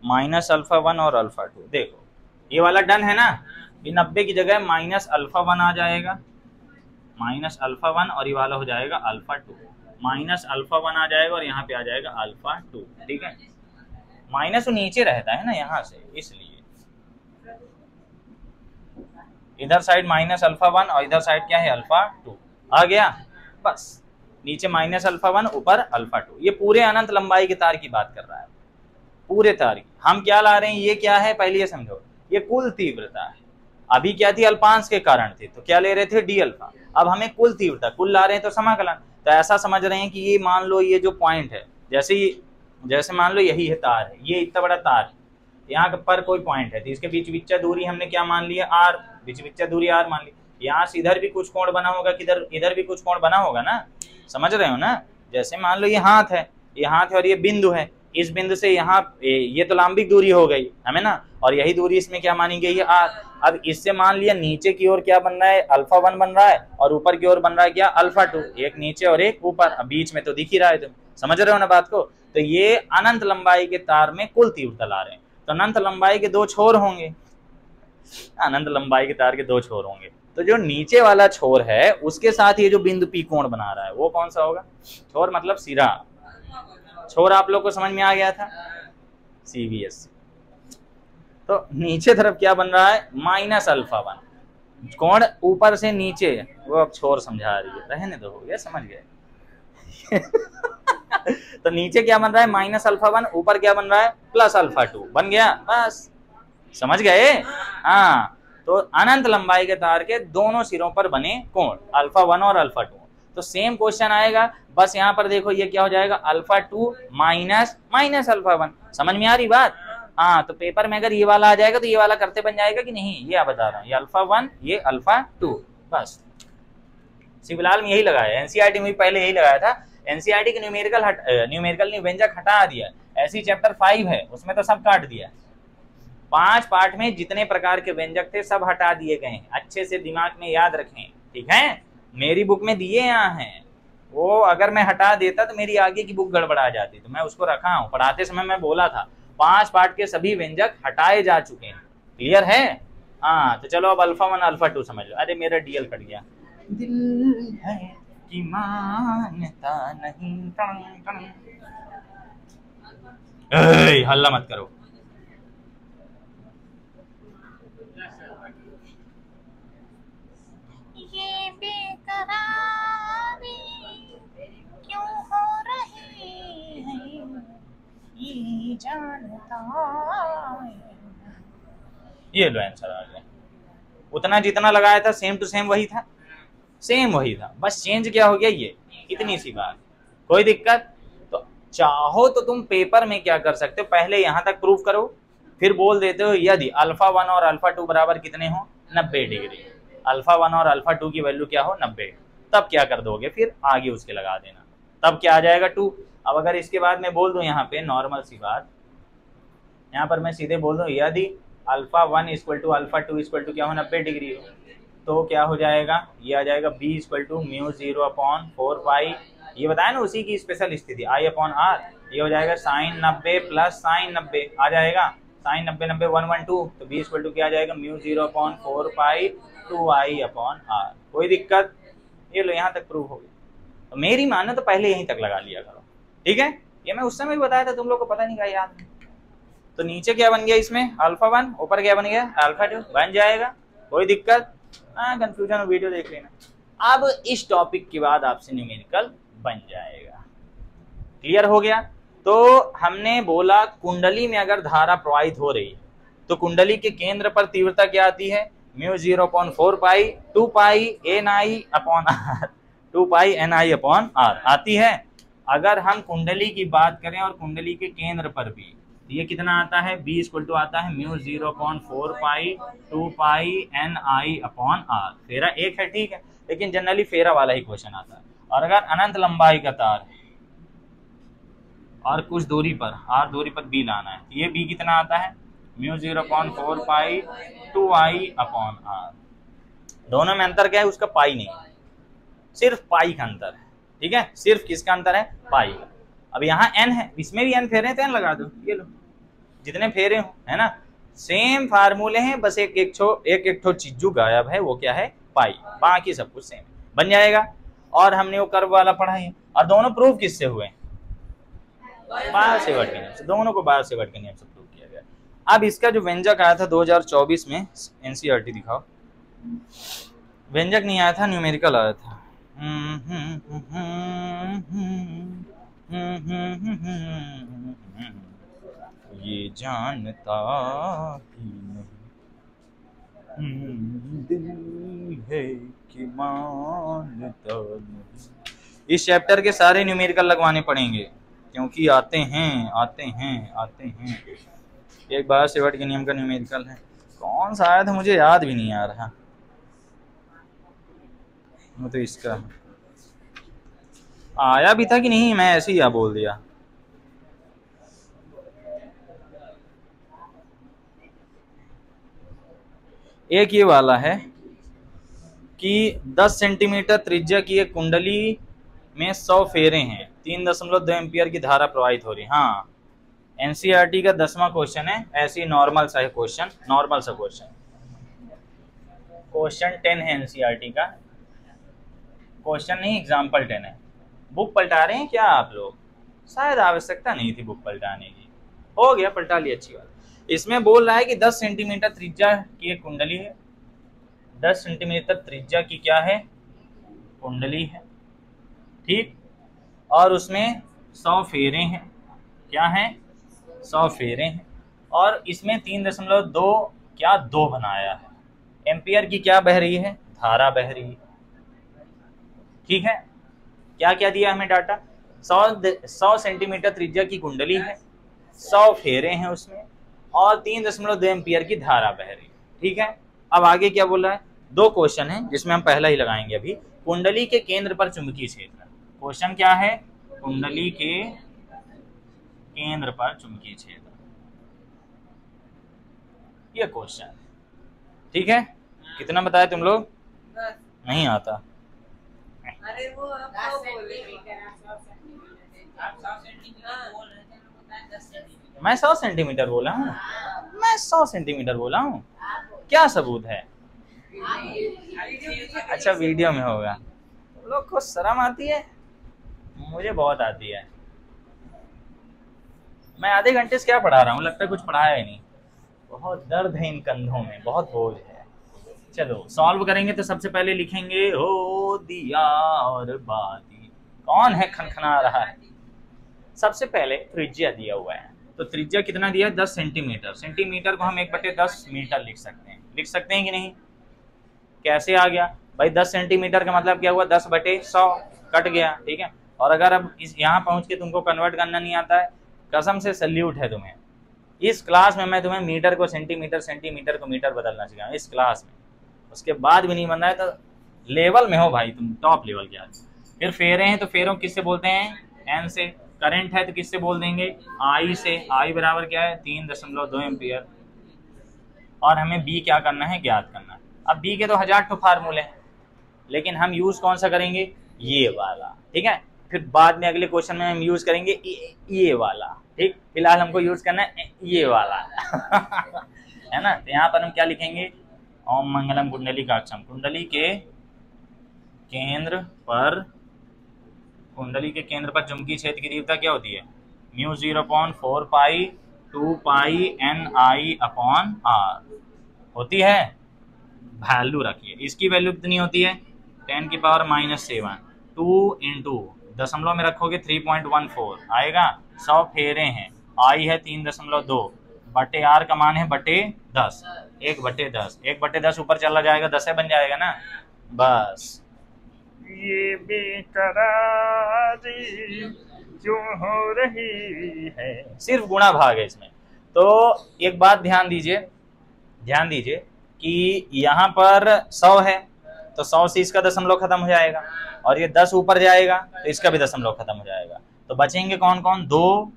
-α1 और α2। देखो ये वाला डन है ना, ये 90 की जगह -α1 आ जाएगा, -α1 और ये वाला हो जाएगा α2, -α1 आ जाएगा और यहाँ पे आ जाएगा α2। ठीक है, माइनस तो नीचे रहता है ना यहाँ से, इसलिए इधर साइड -α1 और इधर साइड क्या है α2 आ गया। बस नीचे -α1 ऊपर α2। ये पूरे अनंत लंबाई के तार की बात कर रहा है, पूरे तार की। हम क्या ला रहे हैं, ये क्या है पहले ये समझो, ये कुल तीव्रता है। अभी क्या थी, अल्पांश के कारण थी, तो क्या ले रहे थे d अल्फा। अब हमें कुल तीव्रता, कुल ला रहे हैं तो समाकलन। तो ऐसा समझ रहे हैं कि ये मान लो ये जो पॉइंट है, जैसे मान लो यही है तार है, ये इतना बड़ा तार है, यहाँ पर कोई पॉइंट है, तो इसके बीच विच्चा दूरी हमने क्या मान लिया, r, बीच विच्चा दूरी r मान ली। यहाँ से इधर भी कुछ कोण बना होगा, किधर इधर भी कुछ कोण बना होगा ना, समझ रहे हो ना। जैसे मान लो ये हाथ है, ये हाथ है और ये बिंदु है, इस बिंदु से यहाँ ये तो लंबिक दूरी हो गई हमें ना, और यही दूरी इसमें क्या मानी गई है r। अब इससे मान लिया नीचे की ओर क्या बन रहा है, α1 बन रहा है, और ऊपर की ओर बन रहा है क्या, α2, एक नीचे और एक ऊपर। अब बीच में तो दिख ही रहा है, तुम समझ रहे हो ना बात को। तो ये अनंत लंबाई के तार में कुल तीव्रता ला रहे हैं, तो अनंत लंबाई के 2 छोर होंगे, अनंत लंबाई के तार के 2 छोर होंगे, तो जो नीचे वाला छोर है उसके साथ ये जो बिंदु P कोण बना रहा है वो कौन सा होगा, छोर मतलब सिरा। छोर आप लोग को समझ में आ गया था, CBSE। तो नीचे तरफ क्या बन रहा है, -α1, कोण ऊपर से नीचे, वो अब छोर समझा रही है, रहने दो, हो गया समझ गए तो नीचे क्या बन रहा है, -α1, ऊपर क्या बन रहा है, +α2 बन गया, बस समझ गए। हाँ, तो अनंत लंबाई के तार के दोनों सिरों पर बने कोण α1 और α2। तो सेम क्वेश्चन आएगा, बस यहाँ पर देखो ये क्या हो जाएगा, α2 माइनस α1। समझ में आ रही बात। हाँ, तो पेपर में अगर ये वाला आ जाएगा तो ये वाला करते बन जाएगा कि नहीं, ये आप बता रहा हूँ, ये α1 ये α2, बस। फिलहाल में यही लगाया, एनसीईआरटी में भी पहले यही लगाया था। एनसीईआरटी के न्यूमेरिकल ने व्यंजक हटा दिया, ऐसी चैप्टर 5 है उसमें तो सब काट दिया। 5 पार्ट में जितने प्रकार के व्यंजक थे सब हटा दिए गए हैं, अच्छे से दिमाग में याद रखें, ठीक है। मेरी बुक में दिए यहाँ हैं, वो अगर मैं हटा देता तो मेरी आगे की बुक गड़बड़ा जाती, तो मैं उसको रखा हूँ। पढ़ाते समय मैं बोला था 5 पार्ट के सभी व्यंजक हटाए जा चुके हैं, क्लियर है। हाँ, तो चलो अब α1 α2 समझ लो। अरे मेरा DL कट गया, दिल है कि मानता नहीं, हल्ला मत करो। ये बेकरारी क्यों हो रही है, ये जानता है। ये लो आंसर आ गया। उतना जितना लगाया था सेम टू सेम वही था, सेम वही था, बस चेंज क्या हो गया, ये इतनी सी बात, कोई दिक्कत। तो चाहो तो तुम पेपर में क्या कर सकते हो, पहले यहाँ तक प्रूफ करो, फिर बोल देते हो यदि α1 और α2 बराबर कितने हो, 90 डिग्री, α1 और α2 की वैल्यू क्या हो, 90, तब क्या कर दोगे, फिर आगे उसके लगा देना, तब क्या आ जाएगा 2। अब अगर इसके बाद मैं बोल दूं यहाँ पे नॉर्मल सी बात, यहाँ पर मैं सीधे बोल दूं यदि alpha 1 equal to alpha 2 equal to क्या हो 90 डिग्री हो, तो क्या हो जाएगा, ये आ जाएगा b इक्वल टू म्यू 0/4 पाई, ये बताया ना उसी की स्पेशल स्थिति I/r, ये हो जाएगा साइन 90 प्लस साइन 90 आ जाएगा, साइन 90 90 112, तो b इक्वल टू क्या आ जाएगा म्यू 0/4 पाई 2I/r। कोई दिक्कत, ये लो यहाँ तक प्रूव हो गया। तो मेरी मानो तो पहले यहीं तक लगा लिया करो, ठीक है, ये मैं उस समय भी बताया था, तुम लोग को पता नहीं का याद। तो नीचे क्या बन गया इसमें अल्फा 1, ऊपर क्या बन गया अल्फा 2, बन जाएगा, कोई दिक्कत, कंफ्यूजन हो वीडियो देख लेना। अब इस टॉपिक के बाद आपसे न्यूमेरिकल बन जाएगा, क्लियर हो गया। तो हमने बोला कुंडली में अगर धारा प्रवाहित हो रही है तो कुंडली के केंद्र पर तीव्रता क्या आती है, म्यू 0/4 पाई 2 पाई NI/r, 2 पाई NI/r आती है। अगर हम कुंडली की बात करें और कुंडली के केंद्र पर भी, तो ये कितना आता है, b इक्वल टू आता है म्यू 0/4 पाई 2 पाई NI/r। फेरा एक है, ठीक है, लेकिन जनरली फेरा वाला ही क्वेश्चन आता है। और अगर अनंत लंबाई का तार है और कुछ दूरी पर r दूरी पर b लाना है, ये b कितना आता है, म्यू 0/4 पाई 2I/r। दोनों में अंतर क्या है, उसका पाई नहीं है, सिर्फ पाई का अंतर है, ठीक है, सिर्फ किसका अंतर है, पाई का। अब यहाँ n है, इसमें भी n फेरे हैं तो n लगा दो, ये लो जितने फेरे हो, है ना, सेम फार्मूले हैं, बस एक ठो चीजू गायब है, वो क्या है, पाई, बाकी सब कुछ सेम बन जाएगा। और हमने वो कर्व वाला पढ़ा है, और दोनों प्रूफ किससे हुए, बायर-सेवर्ट के नियम से, दोनों को बायर-सेवर्ट के नियम से प्रूव किया गया। अब इसका जो व्यंजक आया था 2024 में, एनसीईआरटी दिखाओ, व्यंजक नहीं आया था, न्यूमेरिकल आया था। ये जानता ही नहीं दिल है कि मानता नहीं। इस चैप्टर के सारे न्यूमेरिकल लगवाने पड़ेंगे, क्योंकि आते हैं आते हैं आते हैं। एक बायर-सेवर्ट के नियम का न्यूमेरिकल है, कौन सा आया था मुझे याद भी नहीं आ रहा, वो तो इसका आया भी था कि नहीं, मैं ऐसे ही बोल दिया। एक ये वाला है कि 10 सेंटीमीटर त्रिज्या की एक कुंडली में 100 फेरे हैं, 3.2 एम्पियर की धारा प्रवाहित हो रही। हाँ, एनसीईआरटी का 10वां क्वेश्चन है, ऐसे ही नॉर्मल सा क्वेश्चन, नॉर्मल सा क्वेश्चन, क्वेश्चन 10 है एनसीईआरटी का, क्वेश्चन नहीं एग्जाम्पल 10 है। बुक पलटा रहे हैं क्या आप लोग, शायद आवश्यकता नहीं थी बुक पलटाने की, हो गया पलटा लिया, अच्छी बात। इसमें बोल रहा है कि 10 सेंटीमीटर त्रिज्या की एक कुंडली है, 10 सेंटीमीटर त्रिज्या की क्या है, कुंडली है, ठीक, और उसमें 100 फेरे हैं, क्या हैं, 100 फेरे हैं, और इसमें 3.2 क्या 2 बनाया है, एम्पियर की क्या बह रही है, धारा बह रही है, ठीक है। क्या क्या दिया हमें डाटा, 100 सेंटीमीटर त्रिज्या की कुंडली है, 100 फेरे हैं उसमें, और 3.2 एम्पियर की धारा बह रही है, ठीक है। अब आगे क्या बोल रहा है, 2 क्वेश्चन है जिसमें हम पहला ही लगाएंगे अभी। कुंडली के केंद्र पर चुंबकीय क्षेत्र, क्वेश्चन क्या है, कुंडली के केंद्र पर चुंबकीय क्षेत्र, ये क्वेश्चन, ठीक है। कितना बताया तुम लोग, नहीं आता, अरे वो आप तो बोले मैं 100 सेंटीमीटर बोला हूँ, मैं 100 सेंटीमीटर बोला हूँ, क्या सबूत है। अच्छा वीडियो में होगा, लोग को शर्म आती है, मुझे बहुत आती है। मैं आधे घंटे से क्या पढ़ा रहा हूँ, लगता है कुछ पढ़ाया ही नहीं, बहुत दर्द है इन कंधों में, बहुत बोझ है। चलो सॉल्व करेंगे तो सबसे पहले लिखेंगे हो दिया और बाती, कौन है खनखना रहा है। सबसे पहले त्रिज्या दिया हुआ है, तो त्रिज्या कितना दिया है, 10 सेंटीमीटर, सेंटीमीटर को हम 1/10 मीटर लिख सकते हैं, लिख सकते हैं कि नहीं, कैसे आ गया भाई, 10 सेंटीमीटर का मतलब क्या हुआ, 10/100 कट गया, ठीक है। और अगर अब इस यहाँ पहुँच के तुमको कन्वर्ट करना नहीं आता है, कसम से सल्यूट है तुम्हें। इस क्लास में मैं तुम्हें मीटर को सेंटीमीटर, सेंटीमीटर को मीटर बदलना सिखाऊं इस क्लास में, उसके बाद भी नहीं बन रहा है तो लेवल में हो भाई तुम, टॉप लेवल के आदमी। फिर फेरे हैं तो फेरों किससे बोलते हैं, एन से। करंट है तो किससे बोल देंगे, आई से। आई बराबर क्या है, 3.2 एम्पियर। और हमें b क्या करना है, ज्ञात करना है। अब b के तो 1000 तो फार्मूले हैं, लेकिन हम यूज कौन सा करेंगे, ये वाला, ठीक है। फिर बाद में अगले क्वेश्चन में हम यूज करेंगे ये वाला, ठीक। फिलहाल हमको यूज करना है ये वाला है ना। तो यहाँ पर हम क्या लिखेंगे, ओम मंगलम कुंडली काक्षम, कुंडली के केंद्र पर चुंबकीय क्षेत्र की तीव्रता क्या होती है, म्यू 0/4 पाई 2 पाई NI अपॉन R होती है। वैल्यू रखिए, इसकी वैल्यू कितनी होती है 10⁻⁻7, 2 इंटू दशमलव में रखोगे 3.14 आएगा। 100 फेरे हैं, आई है 3.2 बटे R का मान है बटे 10, 1/10, 1/10 ऊपर चला जाएगा 10 बन जाएगा ना। बस ये बेकरारी क्यों हो रही है, सिर्फ गुणा भाग है इसमें। तो एक बात ध्यान दीजिए कि यहाँ पर 100 है तो 100 से इसका दशमलव खत्म हो जाएगा, और ये 10 ऊपर जाएगा तो इसका भी दशमलव खत्म हो जाएगा। तो बचेंगे कौन कौन, 2,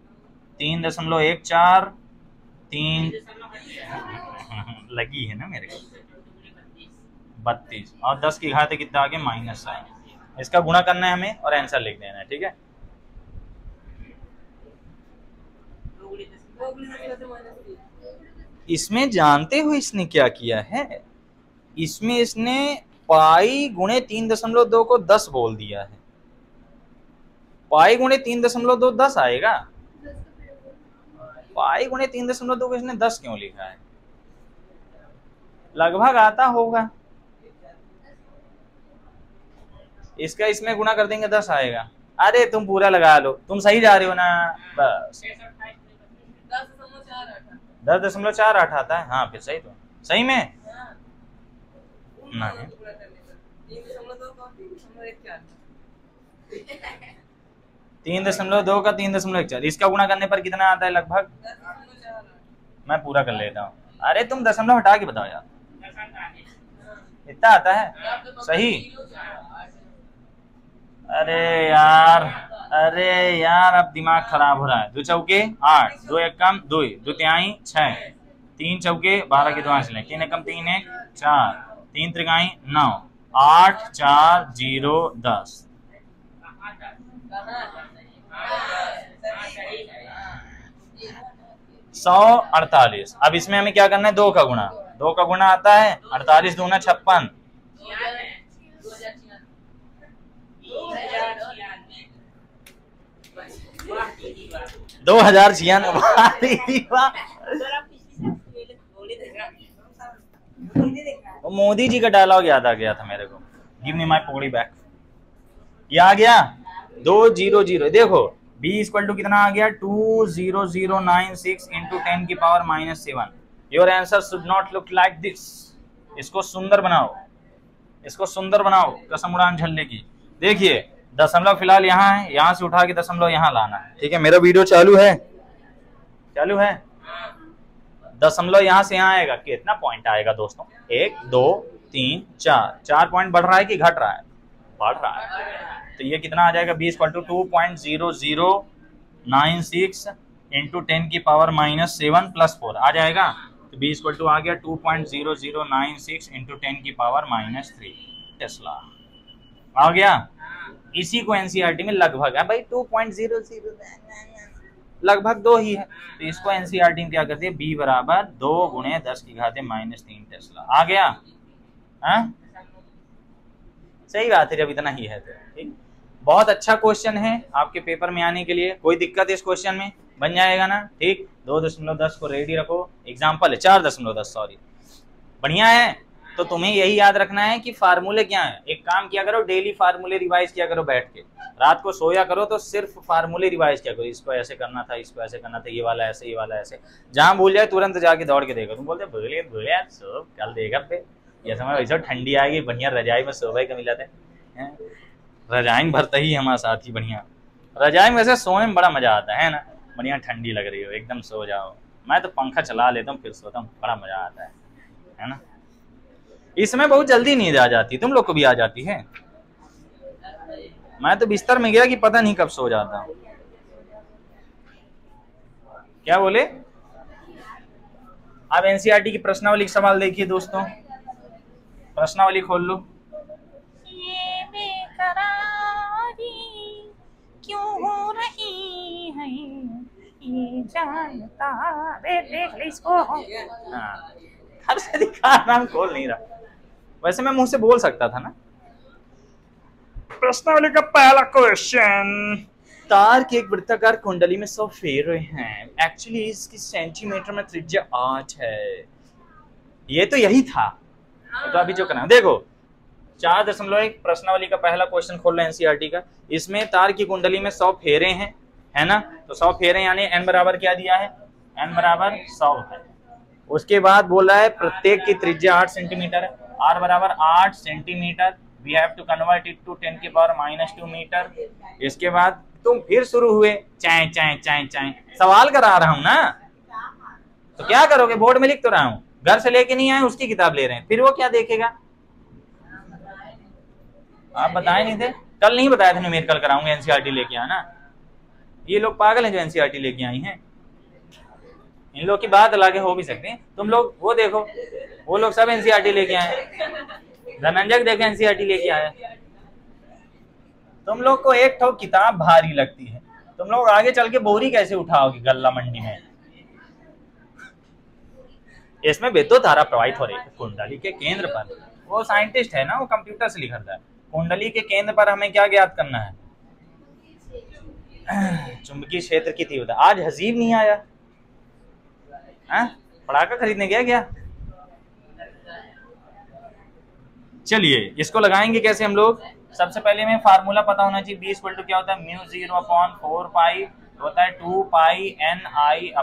3.14, 3 लगी है ना मेरे को 32, और 10 की घात कितना आगे -9। इसका गुणा करना है हमें और आंसर लिख देना है, ठीक है। इसमें जानते हो इसने क्या किया है, इसमें इसने पाई गुणे 3.2 को 10 बोल दिया है। पाई गुणे 3.2 10 आएगा, पाई गुणे 3.2 को इसने 10 क्यों लिखा है, लगभग आता होगा। इसका इसमें गुणा कर देंगे 10 आएगा। अरे तुम पूरा लगा लो, तुम सही जा रहे हो ना। बस 10.48 आता है, हाँ फिर सही, तो सही में नहीं 3.2 का 3.14, इसका गुणा करने पर कितना आता है लगभग, मैं पूरा कर लेता हूँ। अरे तुम दशमलव हटा के बताओ यार, इतना आता है सही। अरे यार अब दिमाग खराब हो रहा है। 2 चौके 8, 2 एकम 2, 2 तिहाई 6, 3 चौके 12 के 2 आंसर लें, 3 एकम 3 1 4, 3 त्रिकाई 9, 8 4 0 10। 148। अब इसमें हमें क्या करना है, 2 का गुणा, 2 का गुणा आता है 48 दूना 56, 2096। मोदी जी का डायलॉग याद आ गया था मेरे को, गिव मी माय पकड़ी बैक, ये आ गया 200। देखो b इक्वल टू कितना आ गया 20096 इंटू 10 की power -7। Your answer should not look like this. इसको सुंदर बनाओ, कसम उड़ान झल्ले की। देखिए दशमलव फिलहाल यहाँ है, यहाँ से उठा के दशमलव यहाँ लाना है, ठीक है। मेरा वीडियो चालू है, दशमलव यहाँ से यहाँ आएगा, कितना पॉइंट आएगा दोस्तों, 1 2 3 4 पॉइंट बढ़ रहा है कि घट रहा है, बढ़ रहा है। तो ये कितना आ जाएगा, b इक्वल टू 2.0096 इंटू 10 की पावर -7 + 4 आ जाएगा। तो b इक्वल टू आ गया 2.0096 इंटू 10 की पावर -3 टेस्ला आ गया। इसी को एनसीईआरटी में लगभग है भाई 2.00 लगभग 2 ही है, तो इसको एनसीईआरटी में क्या करती है, b बराबर 2 × 10 की घात -3 टेस्ला आ गया। हाँ सही बात है, जब इतना ही है तो ठीक। बहुत अच्छा क्वेश्चन है आपके पेपर में आने के लिए, कोई दिक्कत इस क्वेश्चन में बन जाएगा ना, ठीक। 2.10 को रेडी रखो, एग्जाम्पल है 4.10 सॉरी, बढ़िया है। तो तुम्हें यही याद रखना है कि फार्मूले क्या है। एक काम किया करो, डेली फार्मूले रिवाइज किया करो, बैठ के रात को सोया करो तो सिर्फ फार्मूले रिवाइज किया करो, इसको ऐसे करना था, इसको ऐसे करना था, ये वाला ऐसे, ये वाला ऐसे। जहां भूल जाए तुरंत जाके दौड़ के देखो, तुम बोलते भूले यार सो कल देगा पे, ये समय वैसे ठंडी आएगी, बढ़िया रजाई में सोए का मिला थे, रजाई में भरता ही हमारा साथी बढ़िया, रजाई में वैसे सोने में बड़ा मजा आता है ना, बढ़िया ठंडी लग रही हो एकदम सो जाओ। मैं तो पंखा चला लेता हूँ फिर सोता हूँ, बड़ा मजा आता है ना। इसमें बहुत जल्दी नींद आ जाती, तुम लोग को भी आ जाती है। मैं तो बिस्तर में गया कि पता नहीं कब सो जाता। क्या बोले, अब एनसीईआरटी की प्रश्नावली का सवाल देखिए दोस्तों, प्रश्नावली खोल लो। ये बेकरारी क्यों हो रही है, ये जानता रे, देख ले इसको। हाँ, घर से दिखा नाम खोल नहीं रहा, वैसे मैं मुंह से बोल सकता था ना। प्रश्नावली का पहला क्वेश्चन, तार की एक वृत्ताकार कुंडली में 100 फेरे हैं। एक्चुअली इसकी सेंटीमीटर में त्रिज्या 8 है। ये तो यही था, तो अभी जो करना देखो 4.1 प्रश्नावली का पहला क्वेश्चन खोल लो एनसीईआरटी का। इसमें तार की कुंडली में 100 फेरे हैं, है ना। तो 100 फेरे यानी n बराबर क्या दिया है, n बराबर 100 है। उसके बाद बोला है प्रत्येक की त्रिज्या 8 सेंटीमीटर है, r बराबर 8 centimetre. We have to convert it to 10⁻⁻2 metre. इसके बाद तुम फिर शुरू हुए चाय चाय चाय चाय, सवाल करा रहा हूं ना, तो क्या करोगे, बोर्ड में लिख तो रहा हूं, घर से लेके नहीं आए उसकी किताब ले रहे हैं, फिर वो क्या देखेगा। आप बताए नहीं थे, कल नहीं बताया था न्यूमेरिकल कराऊंगा, एनसीईआरटी लेके आना। ये लोग पागल हैं जो एनसीईआरटी लेके आई हैं, इन लोग की बात अलग हो भी सकती है। तुम लोग वो देखो, वो लोग सब एनसीईआरटी लेके आए, धनंजय देखे एनसीईआरटी लेके आया। तुम लोग को एक ठो किताब भारी लगती है, तुम लोग आगे चल के बोरी कैसे उठाओगे गल्ला मंडी में। इसमें विद्युत धारा प्रवाहित हो रही है कुंडली के केंद्र पर। वो साइंटिस्ट है ना, वो कंप्यूटर से लिखा है। कुंडली के केंद्र पर हमें क्या ज्ञात करना है, चुंबकीय क्षेत्र की तीव्रता। आज हजीब नहीं आया, पटाखा खरीदने गया क्या। चलिए इसको लगाएंगे कैसे हम लोग। सबसे पहले हमें फार्मूला पता होना चाहिए, B इक्वल टू क्या होता है, μ0/4 पाई होता है 2 पाई NI/R।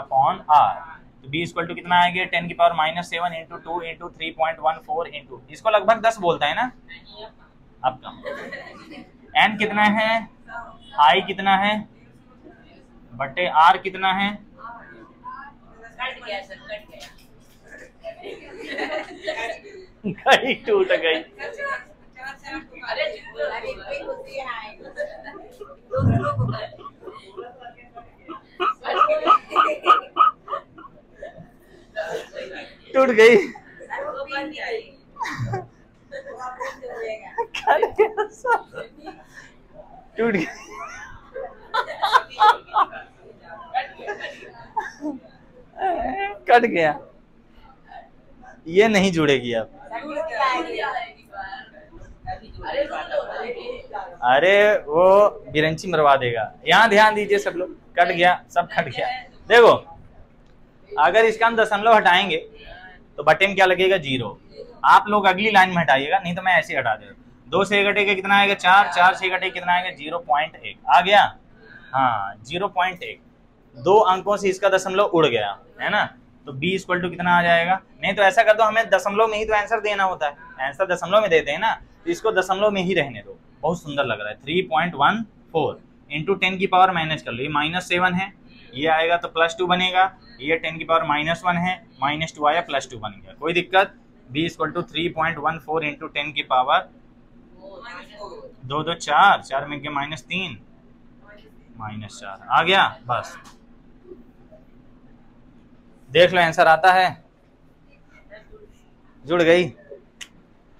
तो B इक्वल टू कितना आएगा, 10⁻⁻7 इंटू 2 इंटू 3.14 इंटू, इसको लगभग 10 बोलता है ना। अब N कितना है, I कितना है, बटे R कितना है। घड़ी टूट गई। टूट गई, टूट गई। कट गया, ये नहीं जुड़ेगी अब। अरे वो बिरंची मरवा देगा। यहाँ ध्यान दीजिए सब लोग, कट गया, सब कट गया। देखो अगर इसका हम दशमलव हटाएंगे तो बटे में क्या लगेगा, 0। आप लोग अगली लाइन में हटाइएगा, नहीं तो मैं ऐसे हटा देगा। 2 से घटेगा कितना आएगा, 4, 4 से घटेगा कितना आएगा, 0.1 आ गया। हाँ 0.1, 2 अंकों से इसका दशमलव उड़ गया है ना। तो B इक्वल टू कितना आ जाएगा। नहीं तो ऐसा कर दो, हमें दशमलव में ही तो आंसर देना होता है, आंसर दशमलव में देते हैं ना, तो इसको दशमलव में ही रहने दो। बहुत सुंदर लग रहा है। 3.14 इंटू 10 की पावर माइनस कर लो, ये -7 है, ये आएगा तो +2 बनेगा, ये 10 की पावर -1 है, -2 आया, +2 बन गया, कोई दिक्कत। B इक्वल टू 3.14 इंटू 10 की पावर 2 2 4, 4 में गया -3, -4 आ गया। बस देख लो आंसर आता है, जुड़ गई,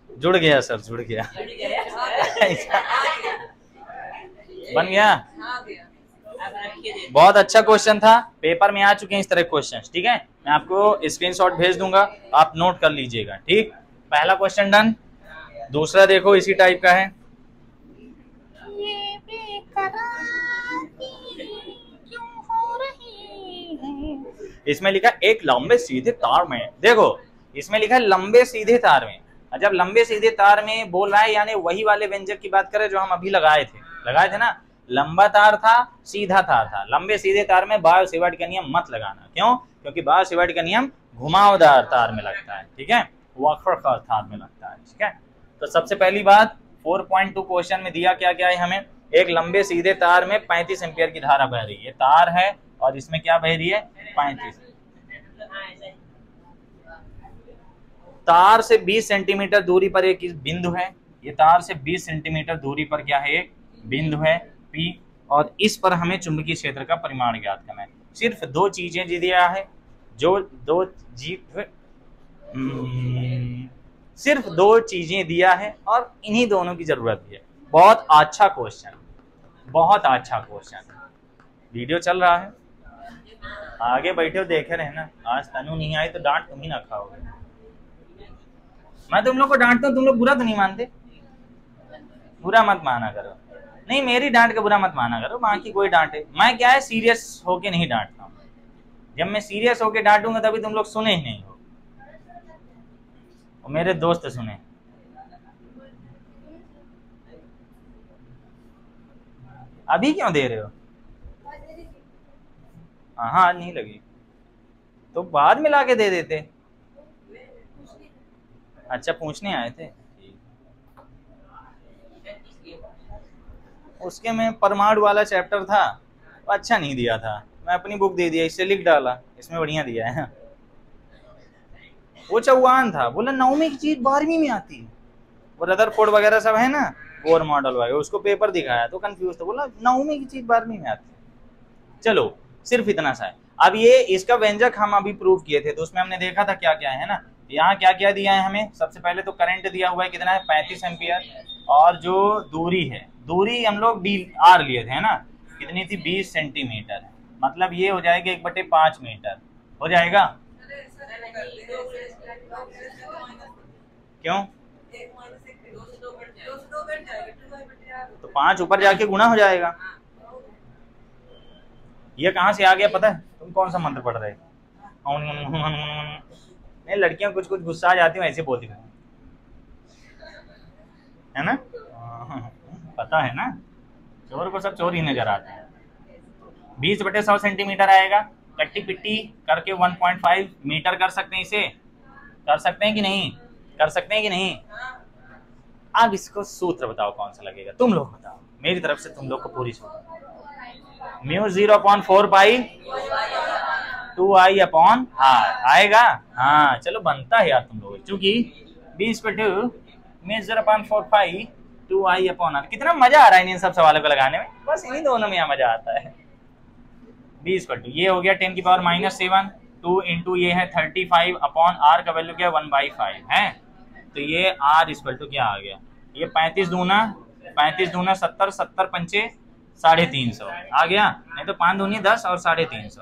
जुड़ गया सर, जुड़ गया। बन गया, बहुत अच्छा क्वेश्चन था, पेपर में आ चुके हैं इस तरह क्वेश्चन, ठीक है। मैं आपको स्क्रीनशॉट भेज दूंगा, आप नोट कर लीजिएगा, ठीक। पहला क्वेश्चन डन। दूसरा देखो इसी टाइप का है। ये बेकरारी क्यों हो रही है। इसमें लिखा एक लंबे सीधे तार में, देखो इसमें लिखा है लंबे सीधे तार में। जब लंबे सीधे तार में बोल रहा है यानी वही वाले व्यंजक की बात करें जो हम अभी लगाए थे ना। लंबा तार था, सीधा तार था। लंबे सीधे तार में बायो-सेवर्ट का नियम मत लगाना, क्यों, क्योंकि बायो-सेवर्ट का नियम घुमावदार तार में लगता है, ठीक है, वक्राकार तार में लगता है, ठीक है। तो सबसे पहली बात 4.2 क्वेश्चन में दिया क्या क्या है हमें, एक लंबे सीधे तार में 35 एम्पियर की धारा बह रही है, तार है और इसमें क्या बह रही है, 35। तार से 20 सेंटीमीटर दूरी पर एक बिंदु है, ये तार से 20 सेंटीमीटर दूरी पर क्या है, एक बिंदु है P, और इस पर हमें चुंबकीय क्षेत्र का परिमाण ज्ञात करना है। सिर्फ 2 चीजें दिया है, जो दो सिर्फ दो चीजें दिया है और इन्हीं दोनों की जरूरत है। बहुत अच्छा क्वेश्चन, बहुत अच्छा क्वेश्चन। वीडियो चल रहा है, आगे बैठे हो देखे रहना। आज तनु नहीं आई तो डांट तुम ही ना खाओगे। मैं तुम लोग को डांटता हूँ, तुम लोग बुरा तो नहीं मानते? बुरा मत माना करो। नहीं, मेरी डांट का बुरा मत माना करो, माँ की कोई डांटे। मैं क्या है, सीरियस होके नहीं डांटता हूँ। जब मैं सीरियस होके डांटूंगा तभी तुम लोग सुने ही नहीं हो, और मेरे दोस्त सुने। अभी क्यों दे रहे हो? हाँ, नहीं लगी तो बाद में लाके दे देते। अच्छा, पूछने आए थे। उसके में परमाणु वाला चैप्टर था, वो अच्छा नहीं दिया था, मैं अपनी बुक दे दिया, इससे लिख डाला, इसमें बढ़िया दिया है। वो चौहान था, बोला 9वीं की चीज 12वीं में आती है। वो रदरफोर्ड वगैरह सब है ना, बोर मॉडल वगैरह, उसको पेपर दिखाया तो कंफ्यूज था, बोला 9वीं की चीज 12वीं में आती है। चलो, सिर्फ इतना सा है। अब ये इसका व्यंजक हम अभी प्रूव किए थे, तो उसमें हमने देखा था क्या क्या है ना। यहाँ क्या क्या दिया है हमें। सबसे पहले तो करंट दिया हुआ है, कितना है, 35 एम्पियर। और जो दूरी है, दूरी हम लोग dr लिए थे ना, कितनी थी, 20 सेंटीमीटर। मतलब ये हो जाएगा 1/5 मीटर हो जाएगा। क्यों? तो 5 ऊपर जाके गुणा हो जाएगा। ये कहाँ से आ गया पता है? तुम कौन सा मंत्र पढ़ रहे हो? नहीं, लड़कियां कुछ कुछ गुस्सा आ जाती हैं, ऐसे बोलती है ना। पता है ना, चोर को सब चोर ही नजर आते हैं। 20/100 सेंटीमीटर आएगा। कट्टी पिट्टी करके 1.5 मीटर कर सकते हैं। इसे कर सकते हैं कि नहीं? कर सकते हैं कि नहीं? अब इसको सूत्र बताओ कौन सा लगेगा, तुम लोग बताओ। मेरी तरफ से तुम लोग को पूरी सूत्र। μ0/4π 2I/r आएगा। हाँ चलो, बनता है यार तुम लोग, क्योंकि 20/2 μ0/4π 2I/r। कितना मजा आ रहा है इन सब सवालों को लगाने में, बस इन्हीं दोनों में मजा आता है। 20/2 ये हो गया 10⁻⁻7। 2 इंटू ये है 35/r का वैल्यू क्या, 1/5 है। तो ये r इक्वल टू क्या आ गया, ये 35 दूना 70, 70 पंचे 350 आ गया। नहीं तो 5 दूनी 10 और 350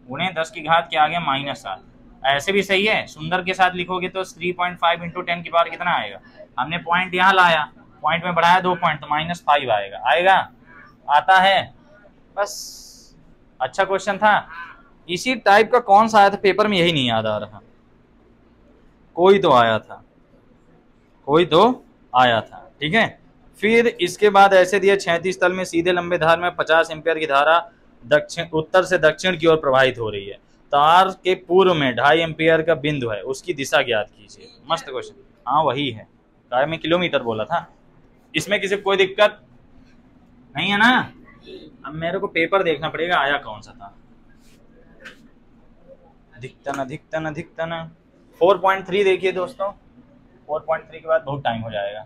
गुणे 10 की घात क्या आ गया, -7। ऐसे भी सही है, सुंदर के साथ लिखोगे तो 3.5 इंटू 10 की पावर कितना आएगा। हमने पॉइंट यहाँ लाया, पॉइंट में बढ़ाया 2 पॉइंट, तो -5 आएगा। आएगा, आता है। बस, अच्छा क्वेश्चन था। इसी टाइप का कौन सा आया था पेपर में, यही नहीं याद आ रहा। कोई तो आया था, कोई तो आया था, ठीक है। फिर इसके बाद ऐसे दिया, 36 तल में सीधे लंबे धार में 50 एम्पियर की धारा उत्तर से दक्षिण की ओर प्रवाहित हो रही है। तार के पूर्व में 2.5 एम्पियर का बिंदु है, उसकी दिशा ज्ञात कीजिए। मस्त क्वेश्चन। हाँ वही है, काय में किलोमीटर बोला था। इसमें किसी कोई दिक्कत नहीं है ना। अब मेरे को पेपर देखना पड़ेगा आया कौन सा था। अधिकतन 4.3 देखिए दोस्तों। 4.3 के बाद बहुत टाइम हो जाएगा।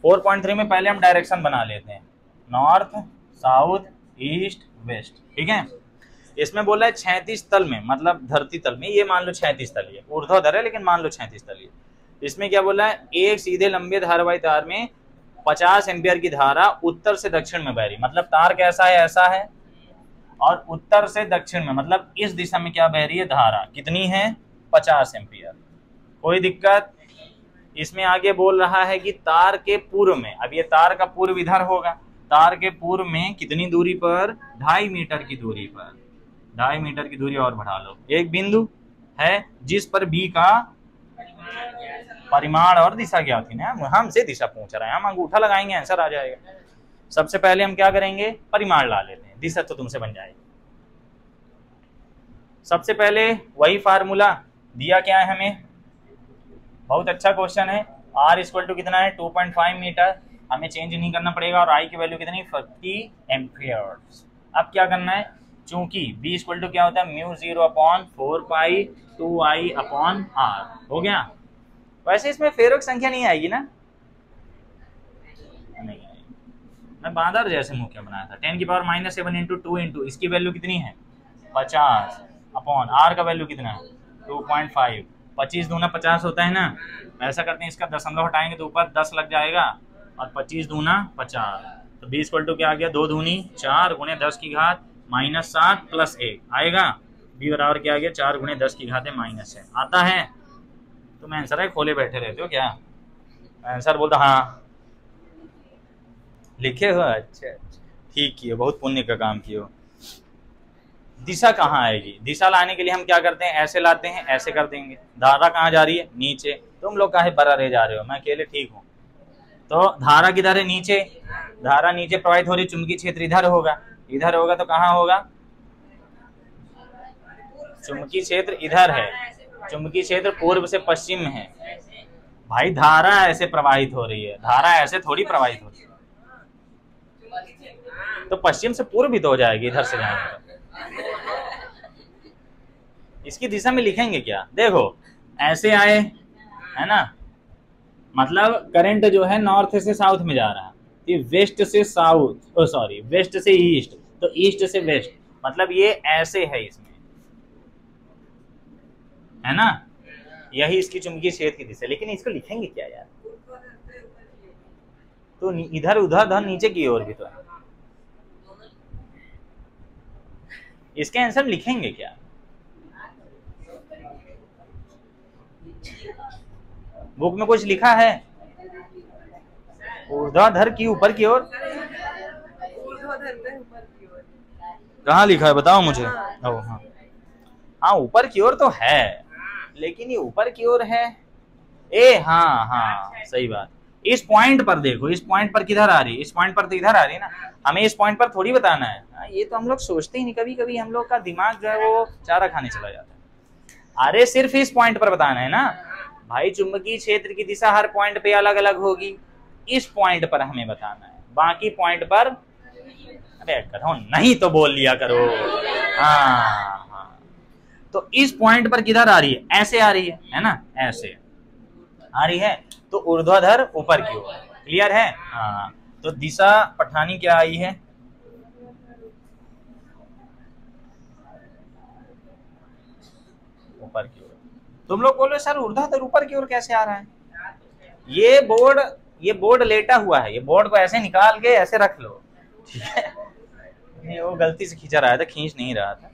4.3 में पहले हम डायरेक्शन बना लेते हैं, नॉर्थ, साउथ, ईस्ट, वेस्ट, ठीक है। इसमें बोला है 36 तल में, मतलब धरती तल में, ये मान लो 36 तल है, ऊर्ध्वाधर है लेकिन मान लो 36 तल है। इसमें क्या बोला है, एक सीधे लंबे धारावाही तार में 50 एम्पियर की धारा उत्तर से दक्षिण में बह रही। मतलब तार कैसा है, ऐसा है, और उत्तर से दक्षिण में, मतलब इस दिशा में क्या बह रही है धारा, कितनी है, 50 एम्पियर। कोई दिक्कत? इसमें आगे बोल रहा है कि तार के पूर्व में, अब ये तार का पूर्व इधर होगा, तार के पूर्व में कितनी दूरी पर, 2.5 मीटर की दूरी पर, 2.5 मीटर की दूरी और बढ़ा लो। एक बिंदु है जिस पर बी का परिमाण और दिशा क्या होती है ना, हमसे दिशा पूछ रहा है, हम अंगूठा लगाएंगे आंसर आ जाएगा। सबसे पहले हम क्या करेंगे, परिमाण ला लेते हैं, दिशा तो तुमसे बन जाएगी। सबसे पहले वही फार्मूला दिया क्या है हमें, बहुत अच्छा क्वेश्चन है। r इक्वल टू कितना है, 2.5 मीटर, हमें चेंज नहीं करना पड़ेगा। और i की वैल्यू कितनी, 50 एम्पियर। अब क्या करना है, चूंकि b इक्वल टू क्या होता है, μ0/4π 2I/r हो गया। वैसे इसमें फेरों की संख्या नहीं आएगी ना, नहीं आएगी। मैं बांदर जैसे मुंह क्या बनाया था। 10⁻⁻7 इंटू 2 इंटू इसकी वैल्यू कितनी है, 50 अपॉन आर का वैल्यू कितना है 2.5। 25 दूना 50 होता है ना, ऐसा करते हैं, इसका दशमलव हटाएंगे तो ऊपर 10 लग जाएगा और 25 दूना 50, तो b इक्वल टू क्या आ गया 2 दूनी 4 गुणे 10 की घात -7 प्लस 1 आएगा। b बराबर क्या आ गया 4 गुणे 10 की घात -6 आता है। तो मैं आंसर है खोले बैठे रहते हो क्या? आंसर बोलता हाँ लिखे हो, अच्छा ठीक किए, बहुत पुण्य का काम किए हो। दिशा कहाँ आएगी? दिशा लाने के लिए हम क्या करते हैं, ऐसे लाते हैं, ऐसे कर देंगे। धारा कहाँ जा रही है? नीचे। तुम लोग काहे बरा रह जा रहे हो, मैं अकेले ठीक हूँ। तो धारा किधर है? नीचे। धारा नीचे प्रवाहित हो रही, चुंबकीय क्षेत्र इधर होगा, इधर होगा तो कहाँ होगा? चुंबकीय क्षेत्र इधर है, चुंबकीय क्षेत्र पूर्व से पश्चिम में है। भाई धारा ऐसे प्रवाहित हो रही है, धारा ऐसे थोड़ी प्रवाहित हो रही है, तो पश्चिम से पूर्व भी तो हो जाएगी इधर से जाएंगे। इसकी दिशा में लिखेंगे क्या? देखो ऐसे आए है ना, मतलब करंट जो है नॉर्थ से साउथ में जा रहा है, ये वेस्ट से साउथ, सॉरी वेस्ट से ईस्ट, तो ईस्ट से वेस्ट, मतलब ये ऐसे है इसमें, है ना, यही इसकी चुंबकीय क्षेत्र की दिशा। लेकिन इसको लिखेंगे क्या यार? तो इधर उधर नीचे की ओर भी तो है, इसके आंसर लिखेंगे क्या? बुक में कुछ लिखा है? ऊर्ध्वाधर की ऊपर की ओर, कहाँ लिखा है बताओ मुझे। हाँ हाँ ऊपर की ओर तो है, लेकिन ये ऊपर की ओर है ए, हाँ हाँ सही बात। इस पॉइंट पर देखो, इस पॉइंट पर किधर आ रही है? इस पॉइंट पर तो इधर आ रही है ना, हमें इस पॉइंट पर थोड़ी बताना है। ये तो हम लोग सोचते ही नहीं, कभी कभी हम लोग का दिमाग जो है वो चारा खाने चला जाता है। अरे सिर्फ इस पॉइंट पर बताना है ना भाई, चुंबकीय क्षेत्र की दिशा हर पॉइंट पे अलग अलग होगी, इस पॉइंट पर हमें बताना है, बाकी पॉइंट पर अरे करो नहीं तो बोल लिया करो। हाँ हाँ, तो इस पॉइंट पर किधर आ रही है? ऐसे आ रही है ना, ऐसे आ रही है, तो ऊर्ध्वाधर ऊपर की ओर। क्लियर है? हाँ, तो दिशा पठानी क्या आई है? ऊपर की ओर। तुम लोग बोलो सर ऊर्ध्वाधर ऊपर की ओर कैसे आ रहा है? ये बोर्ड लेटा हुआ है, ये बोर्ड को ऐसे निकाल के ऐसे रख लो, ठीक है? वो गलती से खींचा रहा था, खींच नहीं रहा था।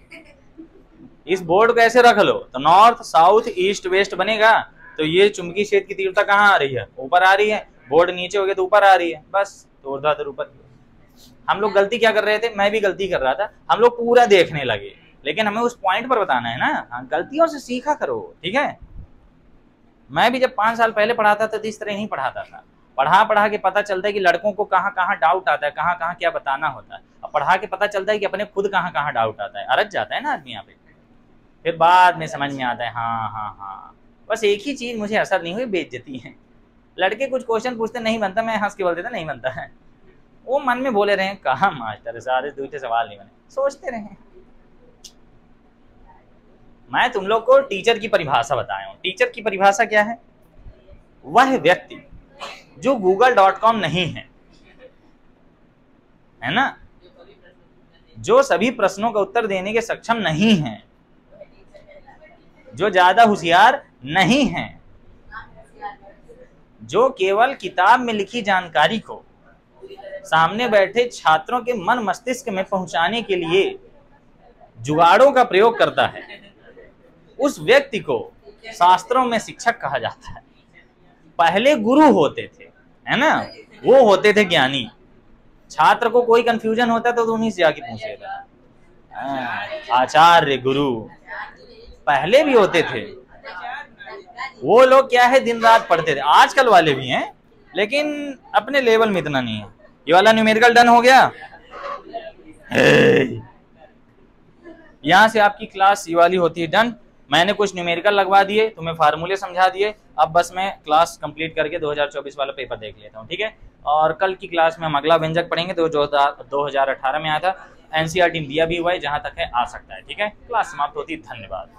इस बोर्ड को ऐसे रख लो तो नॉर्थ साउथ ईस्ट वेस्ट बनेगा। तो ये चुंबकीय क्षेत्र की तीव्रता कहाँ आ रही है? ऊपर आ रही है। बोर्ड नीचे हो गया तो ऊपर आ रही है, बस। तो ऊर्ध्वाधर ऊपर। हम लोग गलती क्या कर रहे थे? मैं भी गलती कर रहा था, हम लोग पूरा देखने लगे, लेकिन हमें उस पॉइंट पर बताना है ना। गलतियों से सीखा करो, ठीक है? मैं भी जब 5 साल पहले पढ़ाता था तो इस तरह नहीं पढ़ाता था। पढ़ा के पता चलता है कि लड़कों को कहाँ कहाँ डाउट आता है, कहाँ कहाँ क्या बताना होता है। अब पढ़ा के पता चलता है कि अपने खुद कहाँ कहाँ डाउट आता है, अरज जाता है ना आदमी यहाँ पे, फिर बाद में समझ में आता है। हाँ हाँ हाँ, बस एक ही चीज मुझे असर नहीं हुई, बेइज्जती है। लड़के कुछ क्वेश्चन पूछते नहीं बनता, मैं हंस के बोल देता नहीं बनता है। वो मन में बोले रहे कहा मास्टर सारे दूसरे सवाल नहीं बने, सोचते रहे। मैं तुम लोग को टीचर की परिभाषा बताया हूँ। टीचर की परिभाषा क्या है? वह व्यक्ति जो google.com नहीं है ना, जो सभी प्रश्नों का उत्तर देने के सक्षम नहीं है, जो ज्यादा होशियार नहीं है, जो केवल किताब में लिखी जानकारी को सामने बैठे छात्रों के मन मस्तिष्क में पहुंचाने के लिए जुगाड़ों का प्रयोग करता है, उस व्यक्ति को शास्त्रों में शिक्षक कहा जाता है। पहले गुरु होते थे, है ना, वो होते थे ज्ञानी। छात्र को कोई कंफ्यूजन होता तो उन्हीं से जाके पूछ लेता। आचार्य गुरु पहले भी होते थे। वो लोग क्या है, दिन रात पढ़ते थे। आजकल वाले भी हैं, लेकिन अपने लेवल में इतना नहीं है। ये वाला न्यूमेरिकल डन हो गया। यहां से आपकी क्लास ये वाली होती है डन। मैंने कुछ न्यूमेरिकल लगवा दिए, तुम्हें फार्मूले समझा दिए। अब बस मैं क्लास कंप्लीट करके 2024 वाला पेपर देख लेता हूँ, ठीक है? और कल की क्लास में हम अगला व्यंजक पढ़ेंगे जो 2018 में आया था। एनसीईआरटी में दिया भी हुआ है, जहां तक है आ सकता है, ठीक है? क्लास समाप्त होती है। धन्यवाद।